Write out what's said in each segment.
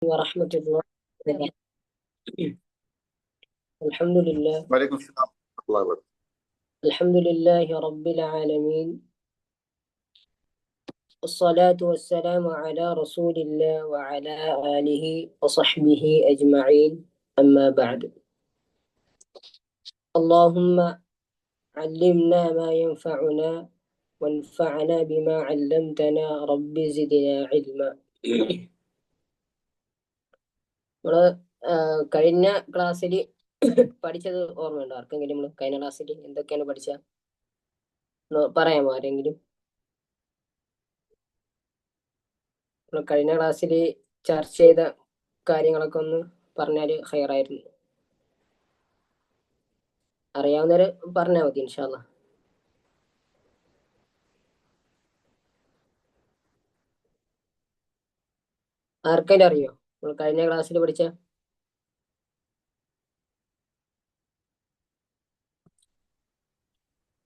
ورحمة الله وبركاته. الحمد لله وعليكم السلام ورحمة الله وبركاته. الحمد لله رب العالمين، الصلاة والسلام على رسول الله وعلى آله وصحبه أجمعين، أما بعد. اللهم علمنا ما ينفعنا وانفعنا بما علمتنا، رب زدنا علما. കഴിഞ്ഞ ക്ലാസ്സിൽ പഠിച്ചത് ഓർമ്മയുണ്ടോ ആർക്കെങ്കിലും? നമ്മൾ കഴിഞ്ഞ ക്ലാസ്സിൽ എന്തൊക്കെയാണ് പഠിച്ചത് പറയാമോ ആരെങ്കിലും? കഴിഞ്ഞ ക്ലാസ്സിൽ ചർച്ച ചെയ്ത കാര്യങ്ങളൊക്കെ ഒന്ന് പറഞ്ഞാൽ ഹൈറായിരുന്നു. അറിയാവുന്നവര് പറഞ്ഞാൽ മതി ഇൻഷാ അല്ലാഹ്. ആർക്കെങ്കിലും അറിയോ നമ്മൾ കഴിഞ്ഞ ക്ലാസ്സിൽ പഠിച്ച?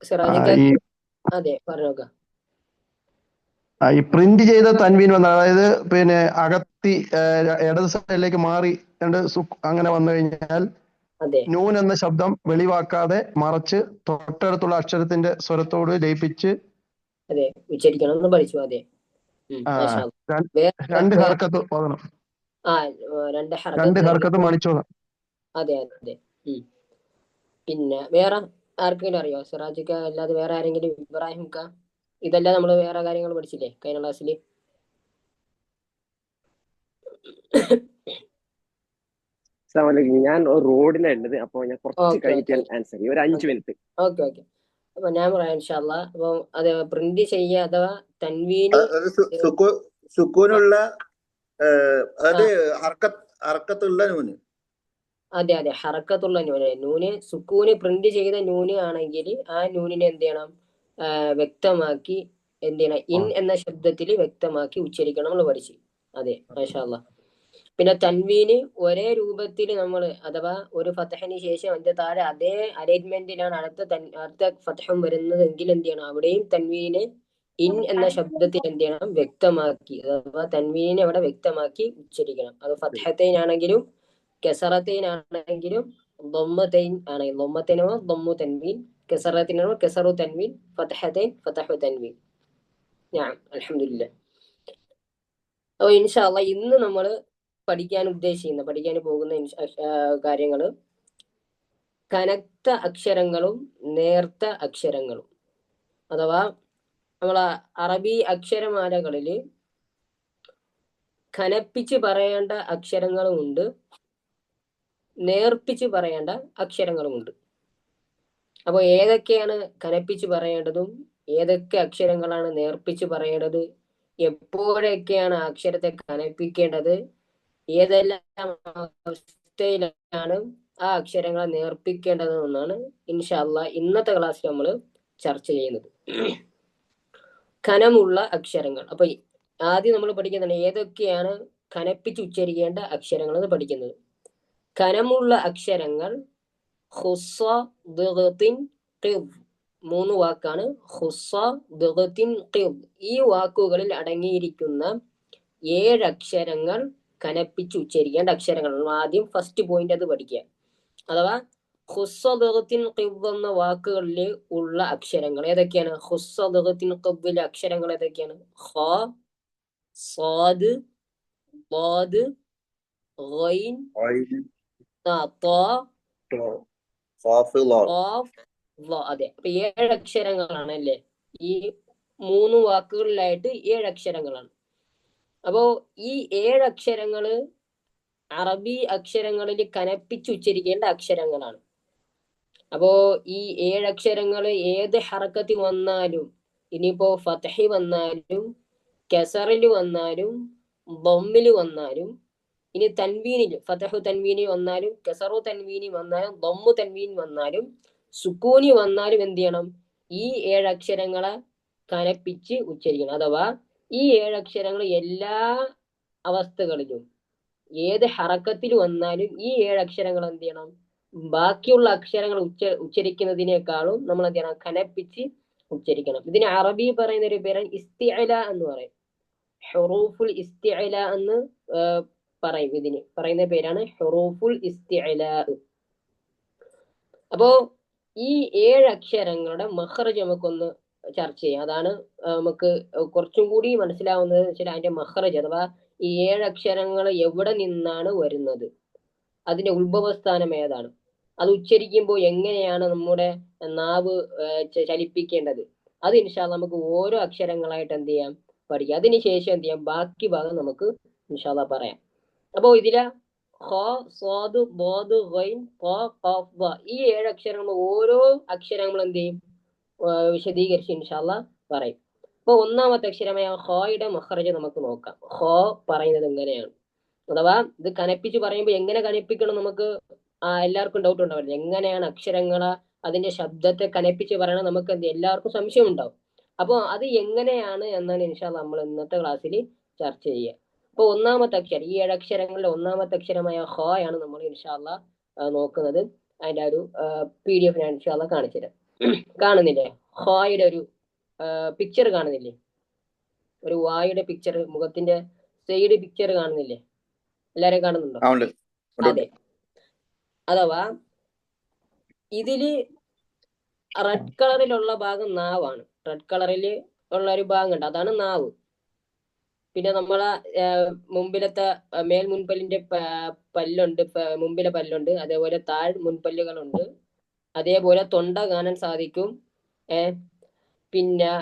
സിറാജിക്ക? അതെ, പറഞ്ഞോക്ക. ഈ പ്രിന്റ് ചെയ്ത തൻവീൻ വന്ന, അതായത് പിന്നെ അകത്തി ഇടത് സൈഡിലേക്ക് മാറി അങ്ങനെ വന്നു കഴിഞ്ഞാൽ നൂൻ എന്ന ശബ്ദം വെളിവാക്കാതെ മറച്ച് തൊട്ടടുത്തുള്ള അക്ഷരത്തിന്റെ സ്വരത്തോട് ലയിപ്പിച്ച് അതെ ഉച്ചരിക്കണം എന്ന് പഠിച്ചു. അതെ, രണ്ട് ഹർക്കത്ത് ഓതണം. രണ്ട് ഹർക്കത്ത് മണിച്ചോദം. അതെ അതെ. പിന്നെ വേറെ ആർക്കെങ്കിലും അറിയോ? സിറാജിക്ക അല്ലാതെ വേറെ ആരെങ്കിലും? ഇബ്രാഹിംക്ക? ഇതെല്ലാം നമ്മൾ വേറെ കാര്യങ്ങൾ പഠിച്ചില്ലേ കഴിഞ്ഞ ക്ലാസ്സിൽ? ഞാൻ റോഡിലുള്ളത്, അപ്പൊ ഞാൻ കുറച്ച് കഴിഞ്ഞിട്ട് ആൻസർ ചെയ്യും, ഒരു 5 മിനിറ്റ്. ഓക്കെ. അപ്പൊ ഞാൻ പറയാം ഇൻഷാ അല്ലാഹ്. അപ്പൊ അത് പ്രിന്റ് ചെയ്യുക അഥവാ തൻവീന് സുക്കൂനുള്ള ഹർക്കത്തുള്ള നൂന്. അതെ, ഹറക്കത്തുള്ള നൂന് സുക്കൂന് പ്രിന്റ് ചെയ്ത നൂന് ആണെങ്കിൽ ആ നൂനിനെ എന്ത് ചെയ്യണം? വ്യക്തമാക്കി എന്ത് ചെയ്യണം? ഇൻ എന്ന ശബ്ദത്തിൽ വ്യക്തമാക്കി ഉച്ചരിക്കണം നമ്മൾ പഠിച്ചു. അതെ, മാഷാ അല്ലാഹ്. പിന്നെ തൻവീന് ഒരേ രൂപത്തിൽ നമ്മൾ, അഥവാ ഒരു ഫതഹിന് ശേഷം അതിന്റെ താഴെ അതേ അറേഞ്ച്മെന്റിലാണ് അടുത്ത ഫതഹും വരുന്നതെങ്കിൽ എന്ത് ചെയ്യണം? അവിടെയും തൻവീന് ഇൻ എന്ന ശബ്ദത്തിൽ എന്ത് ചെയ്യണം? വ്യക്തമാക്കി, അഥവാ തൻവീനെ അവിടെ വ്യക്തമാക്കി ഉച്ചരിക്കണം. അത് ഫതഹത്തൈനാണെങ്കിലും കെസറത്തൈനാണെങ്കിലും ദമ്മത്തൈൻ ആണെങ്കിലും, ദമ്മത്തൈനോ ദമ്മു തൻവീൻ, കെസറത്തിനോ കെസറു തൻവീൻ, ഫതഹത്തൈൻ ഫതഹു തൻവീൻ. ഞാൻ അൽഹംദുലില്ലാഹ്. അപ്പോൾ ഇൻഷാ അല്ലാഹ് ഇന്ന് നമ്മൾ പഠിക്കാൻ പോകുന്ന കാര്യങ്ങള് കനത്ത അക്ഷരങ്ങളും നേർത്ത അക്ഷരങ്ങളും. അഥവാ നമ്മളെ അറബി അക്ഷരമാലകളിൽ കനപ്പിച്ച് പറയേണ്ട അക്ഷരങ്ങളുമുണ്ട്, നേർപ്പിച്ച് പറയേണ്ട അക്ഷരങ്ങളുമുണ്ട്. അപ്പോൾ ഏതൊക്കെയാണ് കനപ്പിച്ച് പറയേണ്ടതും ഏതൊക്കെ അക്ഷരങ്ങളാണ് നേർപ്പിച്ച് പറയേണ്ടത്, എപ്പോഴൊക്കെയാണ് അക്ഷരത്തെ കനപ്പിക്കേണ്ടത്, ഏതെല്ലാം അവസ്ഥയിലാണ് ആ അക്ഷരങ്ങളെ നേർപ്പിക്കേണ്ടതെന്നാണ് ഇൻഷാ അല്ലാഹ് ഇന്നത്തെ ക്ലാസ്സിൽ നമ്മൾ ചർച്ച ചെയ്യുന്നത്. കനമുള്ള അക്ഷരങ്ങൾ. അപ്പൊ ആദ്യം നമ്മൾ പഠിക്കുന്നതാണ് ഏതൊക്കെയാണ് കനപ്പിച്ച് ഉച്ചരിക്കേണ്ട അക്ഷരങ്ങൾ എന്ന് പഠിക്കുന്നത്. കനമുള്ള അക്ഷരങ്ങൾ ഖുസ്സ, ദിഗ്തിൻ, ഖിദ്. 3 വാക്കാണ്. ഖുസ്സ, ദിഗ്തിൻ, ഖിദ്. ഈ വാക്കുകളിൽ അടങ്ങിയിരിക്കുന്ന 7 അക്ഷരങ്ങൾ കനപ്പിച്ച് ഉച്ചരിക്കേണ്ട അക്ഷരങ്ങൾ. ആദ്യം ഫസ്റ്റ് പോയിന്റ് അത് പഠിക്കുക. അഥവാ ഖുസ്സ, ദിഗ്തിൻ, ഖിദ് എന്ന വാക്കുകളിൽ ഉള്ള അക്ഷരങ്ങൾ ഏതൊക്കെയാണ്? ഖുസ്സ, ദിഗ്തിൻ, ഖിദ്ദിലെ അക്ഷരങ്ങൾ ഏതൊക്കെയാണ്? ഖ, സാദ്, ളാദ്, ഗൈൻ, ത, ഖാഫ്, ള. അതെ, അപ്പൊ 7 അക്ഷരങ്ങളാണ് അല്ലേ? ഈ 3 വാക്കുകളിലായിട്ട് 7 അക്ഷരങ്ങളാണ്. അപ്പോ ഈ 7 അക്ഷരങ്ങള് അറബി അക്ഷരങ്ങളിൽ കനപ്പിച്ച് ഉച്ചരിക്കേണ്ട അക്ഷരങ്ങളാണ്. അപ്പോ ഈ 7 അക്ഷരങ്ങൾ ഏത് ഹറക്കത്തിൽ വന്നാലും, ഇനിയിപ്പോ ഫതഹി വന്നാലും കെസറിൽ വന്നാലും ദമ്മിൽ വന്നാലും, ഇനി തൻവീനിൽ ഫതഹു തൻവീനി വന്നാലും കെസറു തൻവീനി വന്നാലും ദമ്മു തൻവീൻ വന്നാലും സുക്കൂനി വന്നാലും എന്ത് ചെയ്യണം? ഈ 7 അക്ഷരങ്ങളെ കനപ്പിച്ച് ഉച്ചരിക്കണം. അഥവാ ഈ 7 അക്ഷരങ്ങൾ എല്ലാ അവസ്ഥകളിലും ഏത് ഹറക്കത്തിൽ വന്നാലും ഈ 7 അക്ഷരങ്ങൾ എന്ത് ചെയ്യണം? ബാക്കിയുള്ള അക്ഷരങ്ങൾ ഉച്ചരിക്കുന്നതിനേക്കാളും നമ്മൾ എന്ത് ചെയ്യണം? കനപ്പിച്ച് ഉച്ചരിക്കണം. ഇതിന് അറബി പറയുന്ന ഒരു പേരാണ് ഇസ്തിഅല എന്ന് പറയും. ഹുറൂഫുൽ ഇസ്തിഅല എന്ന് പറയും. ഇതിന് പറയുന്ന പേരാണ് ഹുറൂഫുൽ ഇസ്തിഅലാ. അപ്പോ ഈ 7 അക്ഷരങ്ങളുടെ മഖ്റജ് നമുക്കൊന്ന് ചർച്ച ചെയ്യാം. അതാണ് നമുക്ക് കുറച്ചും കൂടി മനസ്സിലാവുന്നത് വെച്ചാൽ അതിന്റെ മഖ്റജ് അഥവാ ഈ 7 അക്ഷരങ്ങൾ എവിടെ നിന്നാണ് വരുന്നത്, അതിന്റെ ഉത്ഭവസ്ഥാനം ഏതാണ്, അത് ഉച്ചരിക്കുമ്പോൾ എങ്ങനെയാണ് നമ്മുടെ നാവ് ചലിപ്പിക്കേണ്ടത്, അത് ഇൻഷാ അല്ലാഹ് നമുക്ക് ഓരോ അക്ഷരങ്ങളായിട്ട് എന്ത് ചെയ്യാം, പഠിക്കാം. അതിനുശേഷം എന്ത് ചെയ്യാം, ബാക്കി ഭാഗം നമുക്ക് ഇൻഷാ അല്ലാഹ് പറയാം. അപ്പോ ഇതിലെ ഖ, സ്വാദ്, ബോദ്, ഗൈൻ, ഖ, ഖാഫ്, വ ഈ 7 അക്ഷരങ്ങൾ ഓരോ അക്ഷരങ്ങളും എന്ത് ചെയ്യും, വിശദീകരിച്ച് ഇൻഷാ അല്ലാഹ് പറയും. അപ്പൊ ഒന്നാമത്തെ അക്ഷരമായ ഖയുടെ മഖ്റജ് നമുക്ക് നോക്കാം. ഖ പറയുന്നത് എങ്ങനെയാണ്, അഥവാ ഇത് കനപ്പിച്ച് പറയുമ്പോൾ എങ്ങനെ കനപ്പിക്കണം നമുക്ക് എല്ലാവർക്കും ഡൗട്ട് ഉണ്ടാവില്ല. എങ്ങനെയാണ് അക്ഷരങ്ങളെ അതിന്റെ ശബ്ദത്തെ കനപ്പിച്ച് പറയണം, നമുക്ക് എന്ത് എല്ലാവർക്കും സംശയം ഉണ്ടാവും. അപ്പോൾ അത് എങ്ങനെയാണ് എന്നാണ് ഇൻഷാ അല്ലാഹ് നമ്മൾ ഇന്നത്തെ ക്ലാസ്സിൽ ചർച്ച ചെയ്യുക. അപ്പൊ ഒന്നാമത്തെ അക്ഷരം, ഈ 7 അക്ഷരങ്ങളുടെ ഒന്നാമത്തെ അക്ഷരമായ ഖ ആണ് നമ്മൾ ഇൻഷാ അല്ലാഹ് നോക്കുന്നത്. അതിന്റെ ഒരു PDF ഞാൻ ഇൻഷാ അല്ലാഹ് കാണിച്ചു തരാം. കാണുന്നില്ലേ ഖയുടെ ഒരു പിക്ചർ കാണുന്നില്ലേ, ഒരു വായുടെ പിക്ചർ, മുഖത്തിന്റെ സൈഡ് പിക്ചർ കാണുന്നില്ലേ, എല്ലാരും കാണുന്നുണ്ടോ? അതെ. അഥവാ ഇതില് റെഡ് കളറിലുള്ള ഭാഗം നാവാണ്. റെഡ് കളറിൽ ഉള്ള ഒരു ഭാഗം ഉണ്ട്, അതാണ് നാവ്. പിന്നെ നമ്മളെ മുമ്പിലത്തെ മുൻപല്ലിന്റെ പല്ലുണ്ട്, മുമ്പിലെ പല്ലുണ്ട്, അതേപോലെ താഴ് മുൻപല്ലുകളുണ്ട്, അതേപോലെ തൊണ്ട കാണാൻ സാധിക്കും. പിന്നെ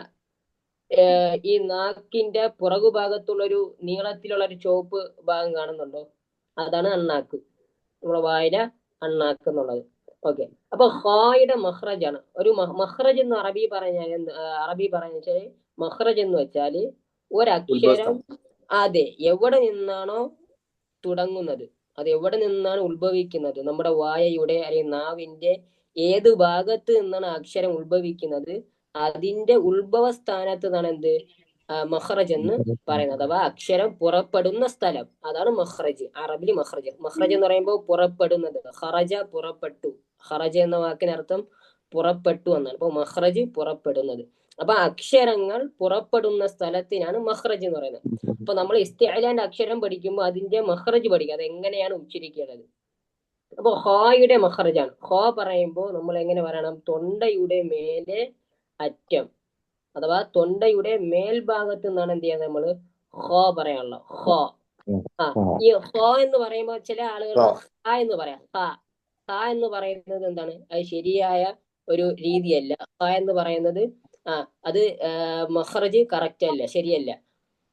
ഈ നാക്കിന്റെ പുറകുഭാഗത്തുള്ളൊരു നീളത്തിലുള്ള ഒരു ചുവപ്പ് ഭാഗം കാണുന്നുണ്ടോ, അതാണ് അണ്ണാക്ക്, നമ്മുടെ വായിലെ അണ്ണാക്ക് എന്നുള്ളത്. ഓക്കെ. അപ്പൊ ഖയുടെ മഖ്റജ് ആണ്. ഒരു മഖ്റജ് എന്ന് അറബി പറഞ്ഞാൽ മഖ്റജ് എന്ന് വെച്ചാല് ഒരക്ഷരം അതെ എവിടെ നിന്നാണോ തുടങ്ങുന്നത്, അത് എവിടെ നിന്നാണ് ഉത്ഭവിക്കുന്നത്, നമ്മുടെ വായയുടെ അല്ലെങ്കിൽ നാവിന്റെ ഏത് ഭാഗത്ത് നിന്നാണ് അക്ഷരം ഉത്ഭവിക്കുന്നത്, അതിന്റെ ഉത്ഭവ സ്ഥാനത്ത് നിന്നാണ് എന്ത് മഖ്റജ് എന്ന് പറയുന്നത്. അഥവാ അക്ഷരം പുറപ്പെടുന്ന സ്ഥലം, അതാണ് മഖ്റജ്. അറബിൽ മഖ്റജ്. മഖ്റജ് എന്ന് പറയുമ്പോൾ പുറപ്പെടുന്നത്. ഖറജ പുറപ്പെട്ടു, ഖറജ എന്ന വാക്കിനർത്ഥം പുറപ്പെട്ടു എന്നാണ്. അപ്പൊ മഖ്റജ് പുറപ്പെടുന്നത്. അപ്പൊ അക്ഷരങ്ങൾ പുറപ്പെടുന്ന സ്ഥലത്തിനാണ് മഖ്റജ് എന്ന് പറയുന്നത്. അപ്പൊ നമ്മൾ ഇസ്തിഅലാന്റെ അക്ഷരം പഠിക്കുമ്പോൾ അതിന്റെ മഖ്റജ് പഠിക്കുക, അത് എങ്ങനെയാണ് ഉച്ചരിക്കേണ്ടത്. അപ്പൊ ഖയുടെ മഖ്റജാണ്. ഖ പറയുമ്പോൾ നമ്മൾ എങ്ങനെ പറയണം, തൊണ്ടയുടെ മേലെ അറ്റം അഥവാ തൊണ്ടയുടെ മേൽഭാഗത്ത് നിന്നാണ് എന്ത് ചെയ്യാൻ നമ്മള് ഖ പറയാനുള്ള. ഖ ഈ ഖ എന്ന് പറയുമ്പോൾ ചില ആളുകൾ ഖ എന്ന് പറയാം. ഖ എന്ന് പറയുന്നത് എന്താണ്, അത് ശരിയായ ഒരു രീതിയല്ല. ഖ എന്ന് പറയുന്നത് അത് മഖ്റജ് കറക്റ്റ് അല്ല, ശരിയല്ല.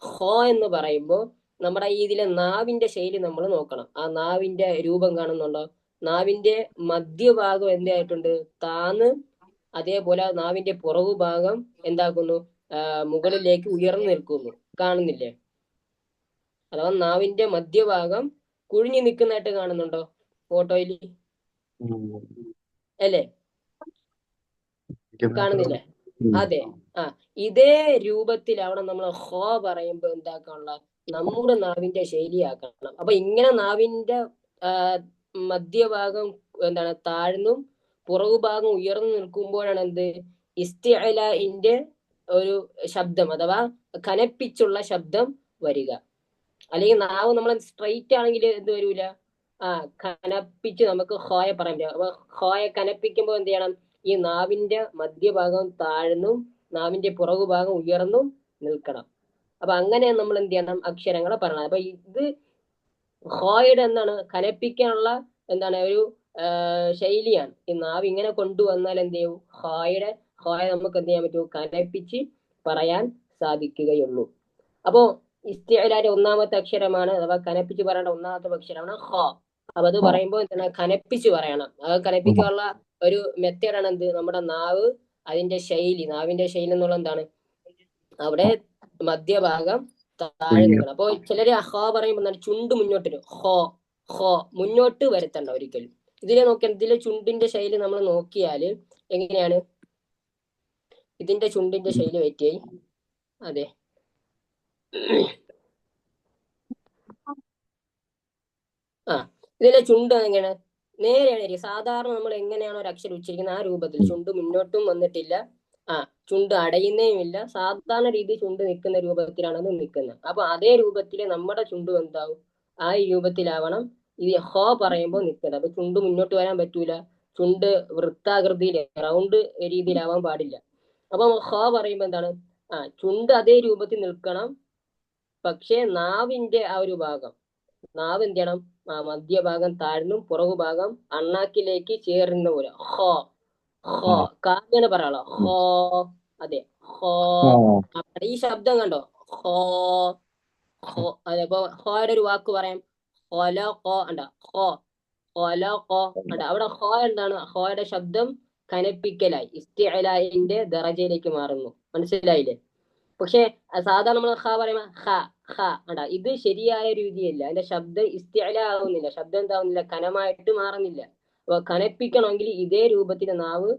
ഖ എന്ന് പറയുമ്പോൾ നമ്മുടെ ഇതിലെ നാവിന്റെ ശൈലി നമ്മൾ നോക്കണം. ആ നാവിന്റെ രൂപം കാണുന്നുണ്ടോ, നാവിന്റെ മധ്യഭാഗം എന്തായിട്ടുണ്ട്, താന്ന്, അതേപോലെ നാവിന്റെ പുറകു ഭാഗം എന്താക്കുന്നു, മുകളിലേക്ക് ഉയർന്നു നിൽക്കുന്നു, കാണുന്നില്ലേ? അഥവാ നാവിന്റെ മധ്യഭാഗം കുഴിഞ്ഞു നിൽക്കുന്നതായിട്ട് കാണുന്നുണ്ടോ ഫോട്ടോയിൽ, അല്ലേ? കാണുന്നില്ലേ? അതെ. ഇതേ രൂപത്തിലാവണം നമ്മൾ ഖ പറയുമ്പോൾ എന്താക്കാനുള്ള, നമ്മുടെ നാവിന്റെ ശൈലിയാക്കണം. അപ്പൊ ഇങ്ങനെ നാവിന്റെ മധ്യഭാഗം എന്താണ് താഴ്ന്നും പുറകുഭാഗം ഉയർന്നു നിൽക്കുമ്പോഴാണ് എന്ത് ഇസ്തിഅലാഇന്റെ ഒരു ശബ്ദം അഥവാ കനപ്പിച്ചുള്ള ശബ്ദം വരിക. അല്ലെങ്കിൽ നാവ് നമ്മൾ സ്ട്രൈറ്റ് ആണെങ്കിൽ എന്ത് വരൂല, കനപ്പിച്ച് നമുക്ക് ഖോയെ പറയാൻ പറ്റില്ല. അപ്പൊ ഖോയെ കനപ്പിക്കുമ്പോൾ എന്ത് ചെയ്യണം, ഈ നാവിന്റെ മധ്യഭാഗം താഴ്ന്നും നാവിന്റെ പുറകുഭാഗം ഉയർന്നും നിൽക്കണം. അപ്പൊ അങ്ങനെ നമ്മൾ എന്ത് ചെയ്യണം, അക്ഷരങ്ങളെ പറയണം. അപ്പൊ ഇത് ഖോയുടെ എന്താണ് കനപ്പിക്കാനുള്ള എന്താണ് ഒരു ശൈലിയാണ്. ഈ നാവ് ഇങ്ങനെ കൊണ്ടുവന്നാൽ എന്ത് ചെയ്യും, ഖോയെ നമുക്ക് എന്ത് ചെയ്യാൻ പറ്റൂ, കനപ്പിച്ച് പറയാൻ സാധിക്കുകയുള്ളൂ. അപ്പോ ഇസ്തിഅലാന്റെ ഒന്നാമത്തെ അക്ഷരമാണ്, അഥവാ കനപ്പിച്ച് പറയേണ്ട ഒന്നാമത്തെ അക്ഷരമാണ് ഖ. അപ്പൊ അത് പറയുമ്പോൾ എന്താണ്, കനപ്പിച്ച് പറയണം. അത് കനപ്പിക്കാനുള്ള ഒരു മെത്തേഡാണ് എന്ത്, നമ്മുടെ നാവ് അതിന്റെ ശൈലി, നാവിന്റെ ശൈലി എന്നുള്ള എന്താണ്, അവിടെ മധ്യഭാഗം താഴെ നിൽക്കണം. അപ്പൊ ചിലര് ഖ പറയുമ്പോൾ എന്താണ്, ചുണ്ട് മുന്നോട്ട് വരും. ഖ മുന്നോട്ട് വരുത്തണ്ട ഒരിക്കലും. ഇതിലെ നോക്കിയാൽ ഇതിലെ ചുണ്ടിന്റെ ശൈലി നമ്മൾ നോക്കിയാല് എങ്ങനെയാണ്, ഇതിന്റെ ചുണ്ടിന്റെ ശൈലി പറ്റിയായി. അതെ, ഇതിലെ ചുണ്ട് എങ്ങനെയാണ്, നേരെയാണ്. സാധാരണ നമ്മൾ എങ്ങനെയാണ് ഒരു അക്ഷരം ഉച്ചരിക്കുന്നത് ആ രൂപത്തിൽ, ചുണ്ട് മുന്നോട്ടും വന്നിട്ടില്ല, ചുണ്ട് അടയുന്നേയും ഇല്ല, സാധാരണ രീതി ചുണ്ട് നിൽക്കുന്ന രൂപത്തിലാണ് അത് നിൽക്കുന്നത്. അപ്പൊ അതേ രൂപത്തിൽ നമ്മുടെ ചുണ്ടും എന്താവും, ആ രൂപത്തിലാവണം ഈ ഹോ പറയുമ്പോൾ നിൽക്കേണ്ടത്. അപ്പൊ ചുണ്ട് മുന്നോട്ട് വരാൻ പറ്റൂല, ചുണ്ട് വൃത്താകൃതിയിൽ റൗണ്ട് രീതിയിലാവാൻ പാടില്ല. അപ്പം ഹോ പറയുമ്പോൾ എന്താണ്, ചുണ്ട് അതേ രൂപത്തിൽ നിൽക്കണം, പക്ഷേ നാവിന്റെ ആ ഒരു ഭാഗം, നാവ് എന്ത് ചെയ്യണം, മധ്യഭാഗം താഴ്ന്നും പുറകു ഭാഗം അണ്ണാക്കിലേക്ക് ചേരുന്ന പോലെ ഹോ ഹോ കാങ്ങനെ പറയാളോ ഹോ. അതെ, ഹോ. ഈ ശബ്ദം കണ്ടോ, ഹോ ഹോ. അതെപ്പോ ഹോയുടെ ഒരു വാക്ക് പറയാം, ഹോലോ ഹോ അണ്ട ഹോ, ഹോലോ ഹോ അണ്ട. അവിടെ ഹോ എന്താണ്, ഹോയുടെ ശബ്ദം കനപ്പിക്കലായി ഇസ്തിഅലായിന്റെ ദറജയിലേക്ക് മാറുന്നു. മനസ്സിലായില്ലേ? പക്ഷെ സാധാരണ നമ്മൾ ഹ പറയുമ്പോ ഹ ഹ അണ്ട, ഇത് ശരിയായ രീതിയല്ല. അതിന്റെ ശബ്ദം ഇസ്തിഅല ആവുന്നില്ല, ശബ്ദം എന്താവുന്നില്ല, കനമായിട്ട് മാറുന്നില്ല. അപ്പൊ കനപ്പിക്കണമെങ്കിൽ ഇതേ രൂപത്തിൽ നാവ്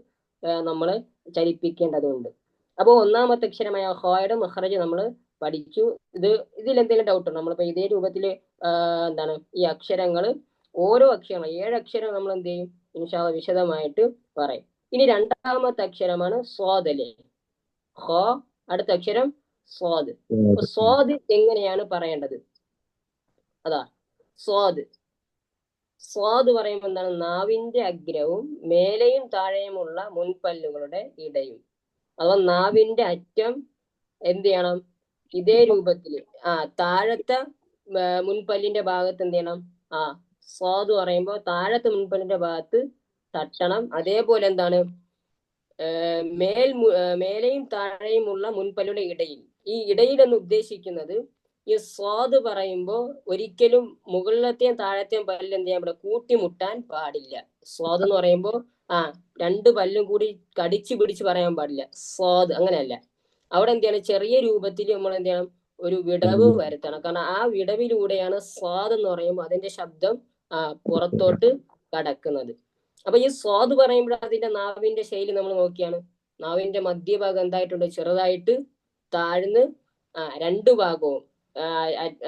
നമ്മൾ ചലിപ്പിക്കേണ്ടതുണ്ട്. അപ്പോൾ ഒന്നാമത്തെ അക്ഷരമായ ഹോയുടെ മഖ്റജ് നമ്മൾ പഠിച്ചു. ഇതിൽ എന്തെങ്കിലും ഡൗട്ട് ഉണ്ടോ? നമ്മളിപ്പോ ഇതേ രൂപത്തിൽ എന്താണ് ഈ അക്ഷരങ്ങൾ, ഓരോ അക്ഷരങ്ങൾ 7 അക്ഷരം നമ്മൾ എന്ത് ചെയ്യും, ഇൻഷാ അല്ലാഹ് വിശദമായിട്ട് പറയും. ഇനി രണ്ടാമത്തെ അക്ഷരമാണ് സ്വാദ് അല്ലേ, ഹോ, അടുത്ത അക്ഷരം സ്വാദ്. അപ്പൊ സ്വാദ് എങ്ങനെയാണ് പറയേണ്ടത്? അതാ സ്വാദ്. സ്വാദ് പറയുമ്പോൾ എന്താണ്, നാവിന്റെ അഗ്രവും മേലെയും താഴെയുമുള്ള മുൻപല്ലുകളുടെ ഇടയും, അഥവാ നാവിന്റെ അറ്റം എന്ത് ചെയ്യണം, ഇതേ രൂപത്തിൽ താഴത്തെ മുൻപല്ലിന്റെ ഭാഗത്ത് എന്ത് ചെയ്യണം, സ്വാദ് പറയുമ്പോൾ താഴത്തെ മുൻപല്ലിന്റെ ഭാഗത്ത് തട്ടണം. അതേപോലെ എന്താണ്, മേലെയും താഴെയുമുള്ള മുൻപല്ലുടെ ഇടയിൽ. ഈ ഇടയിൽ എന്ന് ഉദ്ദേശിക്കുന്നത് ഈ സ്വാദ് പറയുമ്പോൾ ഒരിക്കലും മുകളിലത്തെയും താഴത്തെയും പല്ല് എന്ത് ചെയ്യാൻ പാടില്ല, കൂട്ടിമുട്ടാൻ പാടില്ല. സ്വാദ് എന്ന് പറയുമ്പോൾ രണ്ട് പല്ലും കൂടി കടിച്ചു പിടിച്ച് പറയാൻ പാടില്ല. സ്വാദ് അങ്ങനെയല്ല. അവിടെ എന്ത് ചെയ്യണം, ചെറിയ രൂപത്തിൽ നമ്മൾ എന്ത് ചെയ്യണം, ഒരു വിടവ് വരുത്തണം. കാരണം ആ വിടവിലൂടെയാണ് സ്വാദ് എന്ന് പറയുമ്പോൾ അതിന്റെ ശബ്ദം പുറത്തോട്ട് കടക്കുന്നത്. അപ്പൊ ഈ സ്വാദ് പറയുമ്പോൾ അതിന്റെ നാവിന്റെ ശൈലി നമ്മൾ നോക്കിയാണ്, നാവിന്റെ മധ്യഭാഗം എന്തായിട്ടുണ്ട്, ചെറുതായിട്ട് താഴ്ന്ന് രണ്ടു ഭാഗവും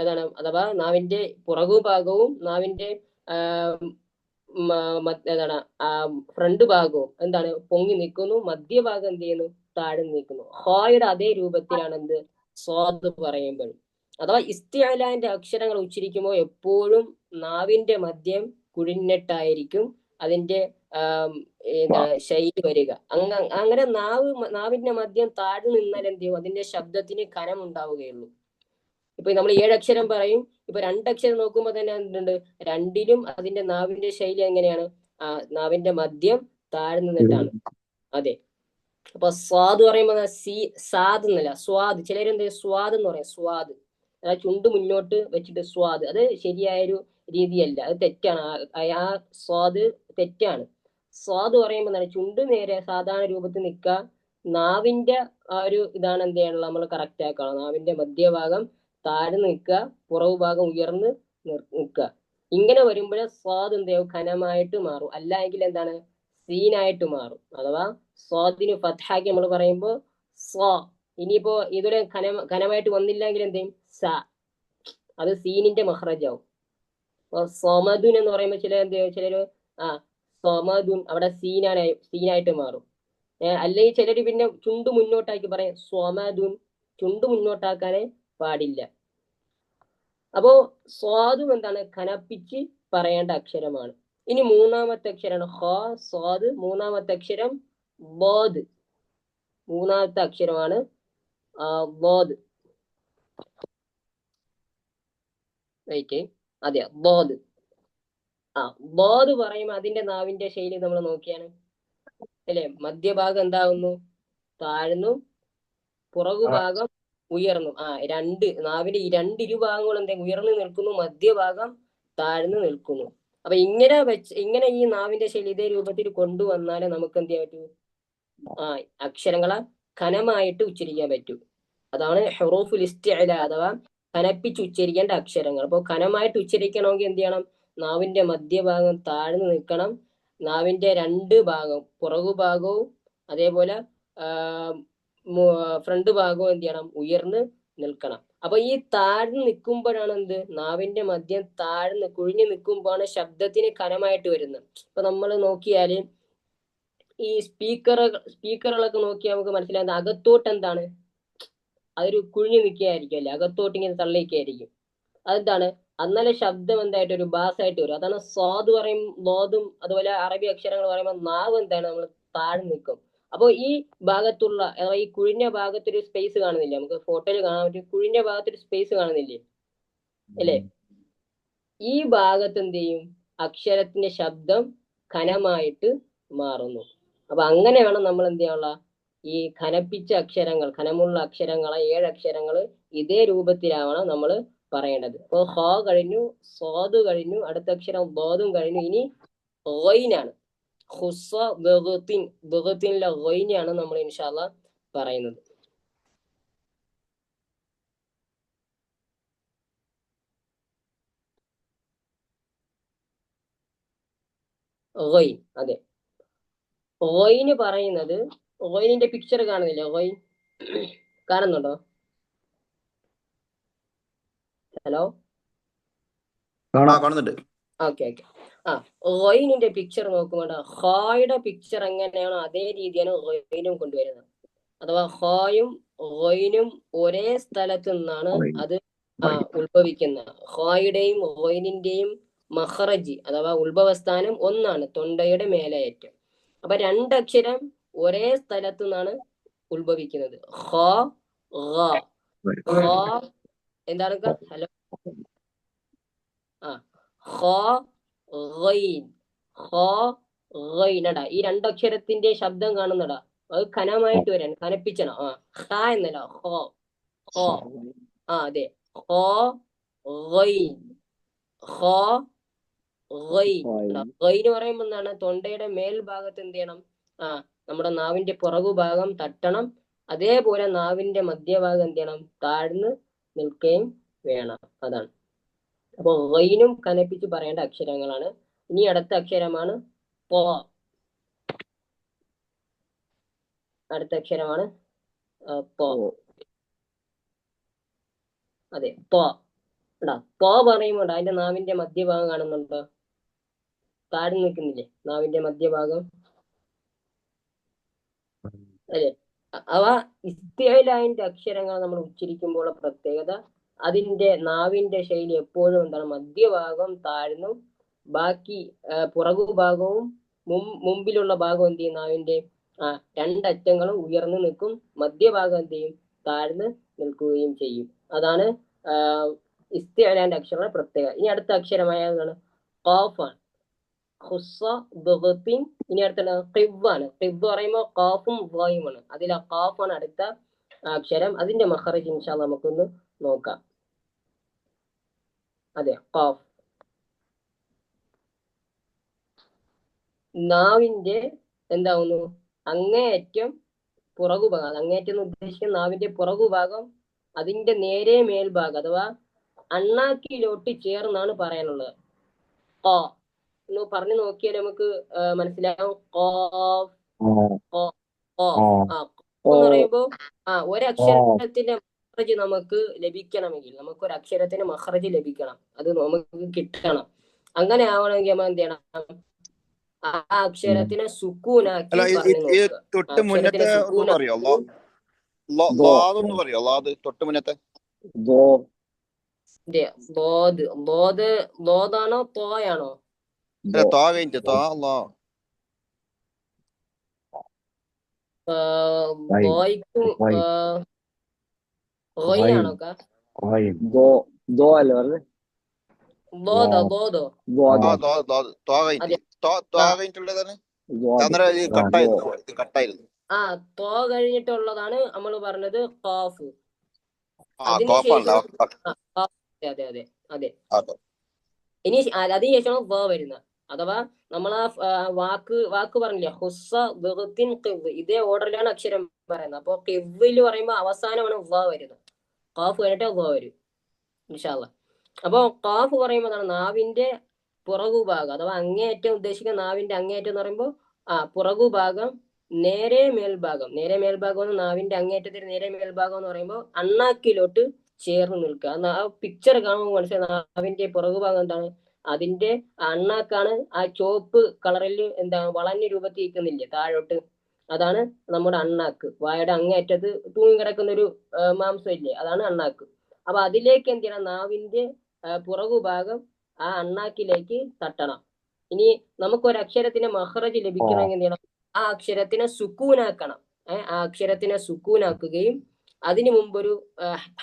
അതാണ്, അഥവാ നാവിന്റെ പുറകു ഭാഗവും നാവിന്റെ ഏതാണ് ഫ്രണ്ട് ഭാഗവും എന്താണ് പൊങ്ങി നിൽക്കുന്നു, മധ്യഭാഗം എന്ത് ചെയ്യുന്നു, താഴ്ന്നു നിൽക്കുന്നു. ഹോയുടെ അതേ രൂപത്തിലാണ് എന്ത് സ്വാദ് പറയുമ്പോഴും. അഥവാ ഇസ്തിഅലാന്റെ അക്ഷരങ്ങൾ ഉച്ചരിക്കുമ്പോൾ എപ്പോഴും നാവിന്റെ മദ്യം കുഴിഞ്ഞിട്ടായിരിക്കും അതിന്റെ ശൈലി വരിക. അങ്ങനെ നാവിന്റെ മദ്യം താഴ്ന്നു നിന്നാൽ എന്ത് ചെയ്യും, അതിന്റെ ശബ്ദത്തിന് കനം ഉണ്ടാവുകയുള്ളൂ. ഇപ്പൊ നമ്മൾ 7 അക്ഷരം പറയും, ഇപ്പൊ 2 അക്ഷരം നോക്കുമ്പോൾ തന്നെ എന്തുണ്ട്, രണ്ടിലും അതിന്റെ നാവിന്റെ ശൈലി എങ്ങനെയാണ്, നാവിന്റെ മദ്യം താഴ്ന്നു നിന്നിട്ടാണ്. അതെ. അപ്പൊ സ്വാദ് പറയുമ്പോൾ സാദ് എന്നല്ല, സ്വാദ്. ചിലരെന്ത് സ്വാദ് എന്ന് പറയും, സ്വാദ്, അതായത് ചുണ്ട് മുന്നോട്ട് വെച്ചിട്ട് സ്വാദ്. അത് ശരിയായൊരു രീതിയല്ല, അത് തെറ്റാണ്. ആ സ്വാദ് തെറ്റാണ്. സ്വാദ് പറയുമ്പോൾ ചുണ്ട് നേരെ സാധാരണ രൂപത്തിൽ നിൽക്കുക, നാവിന്റെ ആ ഒരു ഇതാണ് എന്ത് ചെയ്യാനുള്ള നമ്മൾ കറക്റ്റ് ആക്കണം. നാവിന്റെ മധ്യഭാഗം താഴ്ന്നു നിൽക്കുക, പുറകു ഭാഗം ഉയർന്ന് നിൽക്കുക. ഇങ്ങനെ വരുമ്പോഴേ സ്വാദ് എന്ത് ചെയ്യും, ഖനമായിട്ട് മാറും. അല്ല എങ്കിൽ എന്താണ്, സീനായിട്ട് മാറും. അഥവാ സ്വാദിന് ഫത്ഹാക്കി നമ്മൾ പറയുമ്പോൾ സ്വാ. ഇനിയിപ്പോ ഇതൊരു ഖനമായിട്ട് വന്നില്ലെങ്കിൽ എന്ത് ചെയ്യും, സ, അത് സീനിന്റെ മഖ്റജാവും. സോമദുൻ എന്ന് പറയുമ്പോൾ ചിലര് സോമദുൻ അവിടെ സീനായിട്ട് മാറും. അല്ലെങ്കിൽ ചിലര് പിന്നെ ചുണ്ട് മുന്നോട്ടാക്കി പറയും സ്വമദുൻ, ചുണ്ട് മുന്നോട്ടാക്കാനേ പാടില്ല. അപ്പോ സ്വാദും എന്താണ്, ഖനപ്പിച്ച് പറയേണ്ട അക്ഷരമാണ്. ഇനി മൂന്നാമത്തെ അക്ഷരമാണ് ഹ, സ്വാദ്. മൂന്നാമത്തെ അക്ഷരം ബോദ്. മൂന്നാമത്തെ അക്ഷരമാണ് ബോദ്. അതെ, ബോദ്. ബോദ് പറയുമ്പോൾ അതിന്റെ നാവിന്റെ ശൈലി നമ്മൾ നോക്കിയാണ് അല്ലെ, മധ്യഭാഗം എന്താകുന്നു, താഴ്ന്നു, പുറകുഭാഗം ഉയർന്നു. നാവിന്റെ ഈ ഇരുഭാഗങ്ങളും എന്തെങ്കിലും ഉയർന്നു നിൽക്കുന്നു, മധ്യഭാഗം താഴ്ന്നു നിൽക്കുന്നു. അപ്പൊ ഇങ്ങനെ ഈ നാവിന്റെ ശൈലി ഇതേ രൂപത്തിൽ കൊണ്ടുവന്നാലേ നമുക്ക് എന്ത് ചെയ്യാൻ പറ്റൂ, അക്ഷരങ്ങളെ ഖനമായിട്ട് ഉച്ചരിക്കാൻ പറ്റൂ. അതാണ് ഹുറൂഫുൽ ഇസ്തിഅല അഥവാ ഖനപ്പിച്ച് ഉച്ചരിക്കേണ്ട അക്ഷരങ്ങൾ. അപ്പോൾ ഖനമായിട്ട് ഉച്ചരിക്കണമെങ്കിൽ എന്ത് ചെയ്യണം, നാവിന്റെ മധ്യഭാഗം താഴ്ന്നു നിൽക്കണം, നാവിന്റെ 2 ഭാഗം പുറകുഭാഗവും അതേപോലെ ഫ്രണ്ട് ഭാഗവും എന്ത് ചെയ്യണം, ഉയർന്ന് നിൽക്കണം. അപ്പൊ ഈ താഴ്ന്നു നിൽക്കുമ്പോഴാണ് എന്ത്, നാവിന്റെ മദ്യം താഴ്ന്ന് കുഴിഞ്ഞു നിൽക്കുമ്പോഴാണ് ശബ്ദത്തിന് ഖനമായിട്ട് വരുന്നത്. ഇപ്പൊ നമ്മൾ നോക്കിയാല് ഈ സ്പീക്കറുകളൊക്കെ നോക്കിയാൽ നമുക്ക് മനസ്സിലാകുന്നത് അകത്തോട്ട് എന്താണ്, അതൊരു കുഴിഞ്ഞു നിൽക്കുകയായിരിക്കും അല്ലെ, അകത്തോട്ട് ഇങ്ങനെ തള്ളിക്കുകയായിരിക്കും. അതെന്താണ്, അന്നലെ ശബ്ദം എന്തായിട്ട് ഒരു ബാസായിട്ട് വരും. അതാണ് സ്വാദ് പറയും, ലോദും അതുപോലെ അറബി അക്ഷരങ്ങൾ പറയുമ്പോൾ നാവ് എന്താണ് നമ്മൾ താഴ്ന്നു നിൽക്കും. അപ്പോൾ ഈ ഭാഗത്തുള്ള അഥവാ ഈ കുഴിഞ്ഞ ഭാഗത്തൊരു സ്പേസ് കാണുന്നില്ലേ, നമുക്ക് ഫോട്ടോയിൽ കാണാൻ പറ്റും, കുഴിഞ്ഞ ഭാഗത്തൊരു സ്പേസ് കാണുന്നില്ലേ അല്ലേ? ഈ ഭാഗത്ത് എന്ത് ചെയ്യും, അക്ഷരത്തിന്റെ ശബ്ദം ഘനമായിട്ട് മാറുന്നു. അപ്പൊ അങ്ങനെ വേണം നമ്മൾ എന്ത് ചെയ്യാനുള്ള ഈ ഘനപ്പിച്ച അക്ഷരങ്ങൾ, ഘനമുള്ള അക്ഷരങ്ങളെ 7 അക്ഷരങ്ങൾ ഇതേ രൂപത്തിലാവണം നമ്മൾ പറയേണ്ടത്. അപ്പൊ ഹ കഴിഞ്ഞു, സ്വാദ് കഴിഞ്ഞു, അടുത്ത അക്ഷരം ബോധും കഴിഞ്ഞു. ഇനി ഗൈനാണ്. ഹുസ്സ ബഗത്തിൻ, ബഗത്തിനുള്ള ഗൈനാണ് നമ്മൾ ഇൻഷാ അല്ലാഹ് പറയുന്നത്. ഗൈൻ, അതെ. ഗൈന് പറയുന്നത്, ഗൈനിന്റെ പിക്ചർ കാണുന്നില്ല? ഗൈൻ കാണുന്നുണ്ടോ? ഹലോ, കാണുന്നുണ്ട്. ഓക്കെ. ഗൈനിന്റെ പിക്ചർ നോക്കുമ്പോൾ ഹായുടെ പിക്ചർ എങ്ങനെയാണോ അതേ രീതിയാണ് ഗൈനും കൊണ്ടുവരുന്നത്. അഥവാ ഹായും ഗൈനും ഒരേ സ്ഥലത്ത് നിന്നാണ് അത് ഉത്ഭവിക്കുന്നത്. ഹായുടെയും ഗൈനിന്റെയും മഖറജ് അഥവാ ഉത്ഭവസ്ഥാനം ഒന്നാണ്, തൊണ്ടയുടെ മേലയറ്റം. അപ്പൊ 2 അക്ഷരം ഒരേ സ്ഥലത്ത് നിന്നാണ് ഉത്ഭവിക്കുന്നത്. ഹാ, എന്താണ്? ഹലോ, ടാ ഈ 2 അക്ഷരത്തിന്റെ ശബ്ദം കാണുന്നടാ, അത് ഖനമായിട്ട് വരാൻ ഖനപ്പിച്ചണം. ഹ എന്നല്ല, ഹോ. അതെ, ഹോ ഗൈൻ. ഹോ ഗൈൻ. ഗൈന് പറയുമ്പോൾ എന്താണ്, തൊണ്ടയുടെ മേൽഭാഗത്ത് എന്ത് ചെയ്യണം, നമ്മുടെ നാവിന്റെ പുറകുഭാഗം തട്ടണം. അതേപോലെ നാവിന്റെ മധ്യഭാഗം എന്ത് ചെയ്യണം, താഴ്ന്ന് നിൽക്കുകയും വേണം. അതാണ്. അപ്പൊ ഗൈനും കനപ്പിച്ച് പറയേണ്ട അക്ഷരങ്ങളാണ്. ഇനി അടുത്ത അക്ഷരമാണ് പോ. അടുത്ത അക്ഷരമാണ് പോ. അതെ, പോ. പോ പറയുമ്പോൾ അതിന്റെ നാവിന്റെ മധ്യഭാഗം കാണുന്നുണ്ടോ? താഴ്ന്നു നിൽക്കുന്നില്ലേ നാവിന്റെ മധ്യഭാഗം? അതെ. അവ ഇസ്തിഅലാന്റെ അക്ഷരങ്ങൾ നമ്മൾ ഉച്ചരിക്കുമ്പോൾ പ്രത്യേകത, അതിന്റെ നാവിന്റെ ശൈലി എപ്പോഴും എന്താണ്, മധ്യഭാഗം താഴ്ന്നും ബാക്കി പുറകുഭാഗവും മുമ്പിലുള്ള ഭാഗം എന്ത് ചെയ്യും, നാവിന്റെ 2 അറ്റങ്ങളും ഉയർന്നു നിൽക്കും, മധ്യഭാഗം എന്ത് ചെയ്യും, താഴ്ന്ന് നിൽക്കുകയും ചെയ്യും. അതാണ് ഇസ്തിഅലാന്റെ അക്ഷരങ്ങളുടെ പ്രത്യേകത. ഇനി അടുത്ത അക്ഷരമായതാണ് ഖാഫാണ്. ഹുസ്സ ബഗത്തിൻ. ഇനി അടുത്ത ഖിബ്ബാണ്. ഖിബ്ബ് പറയുമ്പോൾ ഖാഫും ളായുമാണ്. അതിൽ ഖാഫാണ് അടുത്ത അക്ഷരം. അതിന്റെ മഖറജ് ഇൻഷാ അല്ലാഹ് നമുക്കൊന്ന് നോക്കാം. അതെ, ഖാഫ്. നാവിന്റെ എന്താവുന്നു, അങ്ങേയറ്റം പുറകുഭാഗം, അങ്ങേയറ്റം എന്ന് ഉദ്ദേശിക്കുന്ന നാവിന്റെ പുറകുഭാഗം അതിന്റെ നേരെ മേൽഭാഗം അഥവാ അണ്ണാക്കിലോട്ട് ചേർന്നാണ് പറയാനുള്ളത്. ഖ എന്ന് പറഞ്ഞു നോക്കിയാൽ നമുക്ക് മനസ്സിലാവും. എന്ന് പറയുമ്പോ ഒരക്ഷരത്തിന്റെ മഖ്റജ് നമുക്ക് ലഭിക്കണമെങ്കിൽ, നമുക്ക് ഒരു അക്ഷരത്തിന് മഖ്റജ് ലഭിക്കണം, അത് നമുക്ക് കിട്ടണം. അങ്ങനെ ആവണമെങ്കിൽ നമ്മൾ എന്ത് ചെയ്യണം, ആ അക്ഷരത്തിനെ സുക്കൂനാക്കി പറഞ്ഞു നോക്കുക. തൊട്ട് മുന്നത്തെ പറയോ, തൊട്ട് മുന്നത്തെ ലോദാണോ തോയാണോ? തോ കഴിഞ്ഞിട്ടുള്ളതാണ് നമ്മൾ പറഞ്ഞത് ഖാഫ്. അതിനുശേഷം അതെ. ഇനി അതിനുശേഷമാണ് വ വരുന്നത്. അഥവാ നമ്മൾ ആ വാക്ക് പറഞ്ഞില്ലേ, ഹുസ്സ ബഗത്തിൻ ഖിവ്, ഇതേ ഓർഡറിലാണ് അക്ഷരം പറയുന്നത്. അപ്പൊ ഖിവില് പറയുമ്പോൾ അവസാനമാണ് വ വരുന്നത്. ഖാഫ് കഴിഞ്ഞിട്ട് വ വരും ഇൻഷാ അല്ലാഹ്. അപ്പൊ ഖാഫ് പറയുമ്പോൾ നാവിന്റെ പുറകുഭാഗം അഥവാ അങ്ങേയറ്റം ഉദ്ദേശിക്കുന്ന നാവിന്റെ അങ്ങേയറ്റം എന്ന് പറയുമ്പോൾ പുറകുഭാഗം നേരെ മേൽഭാഗം. നേരെ മേൽഭാഗം എന്ന് നാവിന്റെ അങ്ങേറ്റത്തിന് നേരെ മേൽഭാഗം എന്ന് പറയുമ്പോൾ അണ്ണാക്കിലോട്ട് ചേർന്ന് നിൽക്കുക. ആ പിക്ചർ കാണുമ്പോൾ മനസ്സിലായി നാവിന്റെ പുറകുഭാഗം എന്താണ്, അതിന്റെ അണ്ണാക്കാണ്. ആ ചുവപ്പ് കളറിൽ എന്താണ് വളഞ്ഞ രൂപത്തിൽ ഇരിക്കുന്നില്ലേ താഴോട്ട്, അതാണ് നമ്മുടെ അണ്ണാക്ക്. വായുടെ അങ്ങേറ്റത്ത് തൂങ്ങി കിടക്കുന്ന ഒരു മാംസം ഇല്ലേ, അതാണ് അണ്ണാക്ക്. അപ്പൊ അതിലേക്ക് എന്ത് ചെയ്യണം, നാവിന്റെ പുറകുഭാഗം ആ അണ്ണാക്കിലേക്ക് തട്ടണം. ഇനി നമുക്കൊരു അക്ഷരത്തിന് മഹ്റജ് ലഭിക്കണമെങ്കിൽ എന്ത് ചെയ്യണം? ആ അക്ഷരത്തിനെ സുക്കൂനാക്കണം. ആ അക്ഷരത്തിനെ സുക്കൂനാക്കുകയും അതിനു മുമ്പൊരു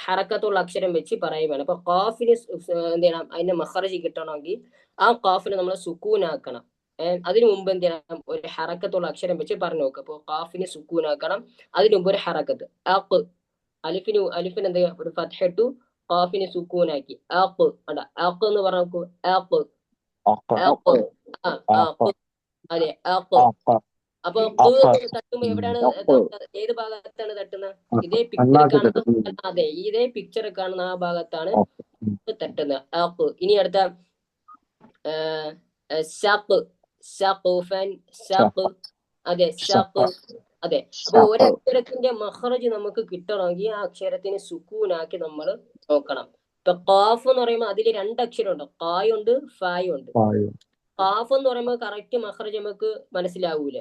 ഹറക്കത്തുള്ള അക്ഷരം വെച്ച് പറയുകയാണ്. അപ്പൊ ഖാഫിന് എന്ത് ചെയ്യണം? അതിന്റെ മഹ്റജ് കിട്ടണമെങ്കിൽ ആ ഖാഫിനെ നമ്മൾ സുക്കൂനാക്കണം. അതിനു മുമ്പ് എന്ത് ചെയ്യണം? ഒരു ഹറക്കത്തുള്ള അക്ഷരം വെച്ച് പറഞ്ഞു നോക്കുക. അപ്പൊ ഖാഫിന് സുക്കൂനാക്കണം, അതിനു മുമ്പ് ഒരു ഹറക്കത്ത്. അലിഫിന് എന്ത് ചെയ്യാം? ഒരു ഫത്ഹ ഇട്ടു, ഖാഫിന് സുക്കൂനാക്കി. ആഖ് എന്ന് പറഞ്ഞു നോക്കൂ. അതെ, അപ്പൊ തട്ടുമ്പോ എവിടെയാണ് ഏത് ഭാഗത്താണ് തട്ടുന്നത്? ഇതേ പിക്ചർ കാണുന്ന, അതെ, ഇതേ പിക്ചർ കാണുന്ന ആ ഭാഗത്താണ് തട്ടുന്നത്. ആഖ്. ഇനി അടുത്ത അതെ, അതെ. അപ്പൊ ഒരക്ഷരത്തിന്റെ മഹ്റജ് നമുക്ക് കിട്ടണമെങ്കിൽ ആ അക്ഷരത്തിന് സുക്കൂനാക്കി നമ്മൾ നോക്കണം. ഇപ്പൊ ഖാഫ് എന്ന് പറയുമ്പോൾ അതിൽ രണ്ടക്ഷരം ഉണ്ട്, ഖായുണ്ട് ഫായുണ്ട്. ഖാഫ് എന്ന് പറയുമ്പോൾ കറക്റ്റ് മഹ്റജ് നമുക്ക് മനസ്സിലാവൂല.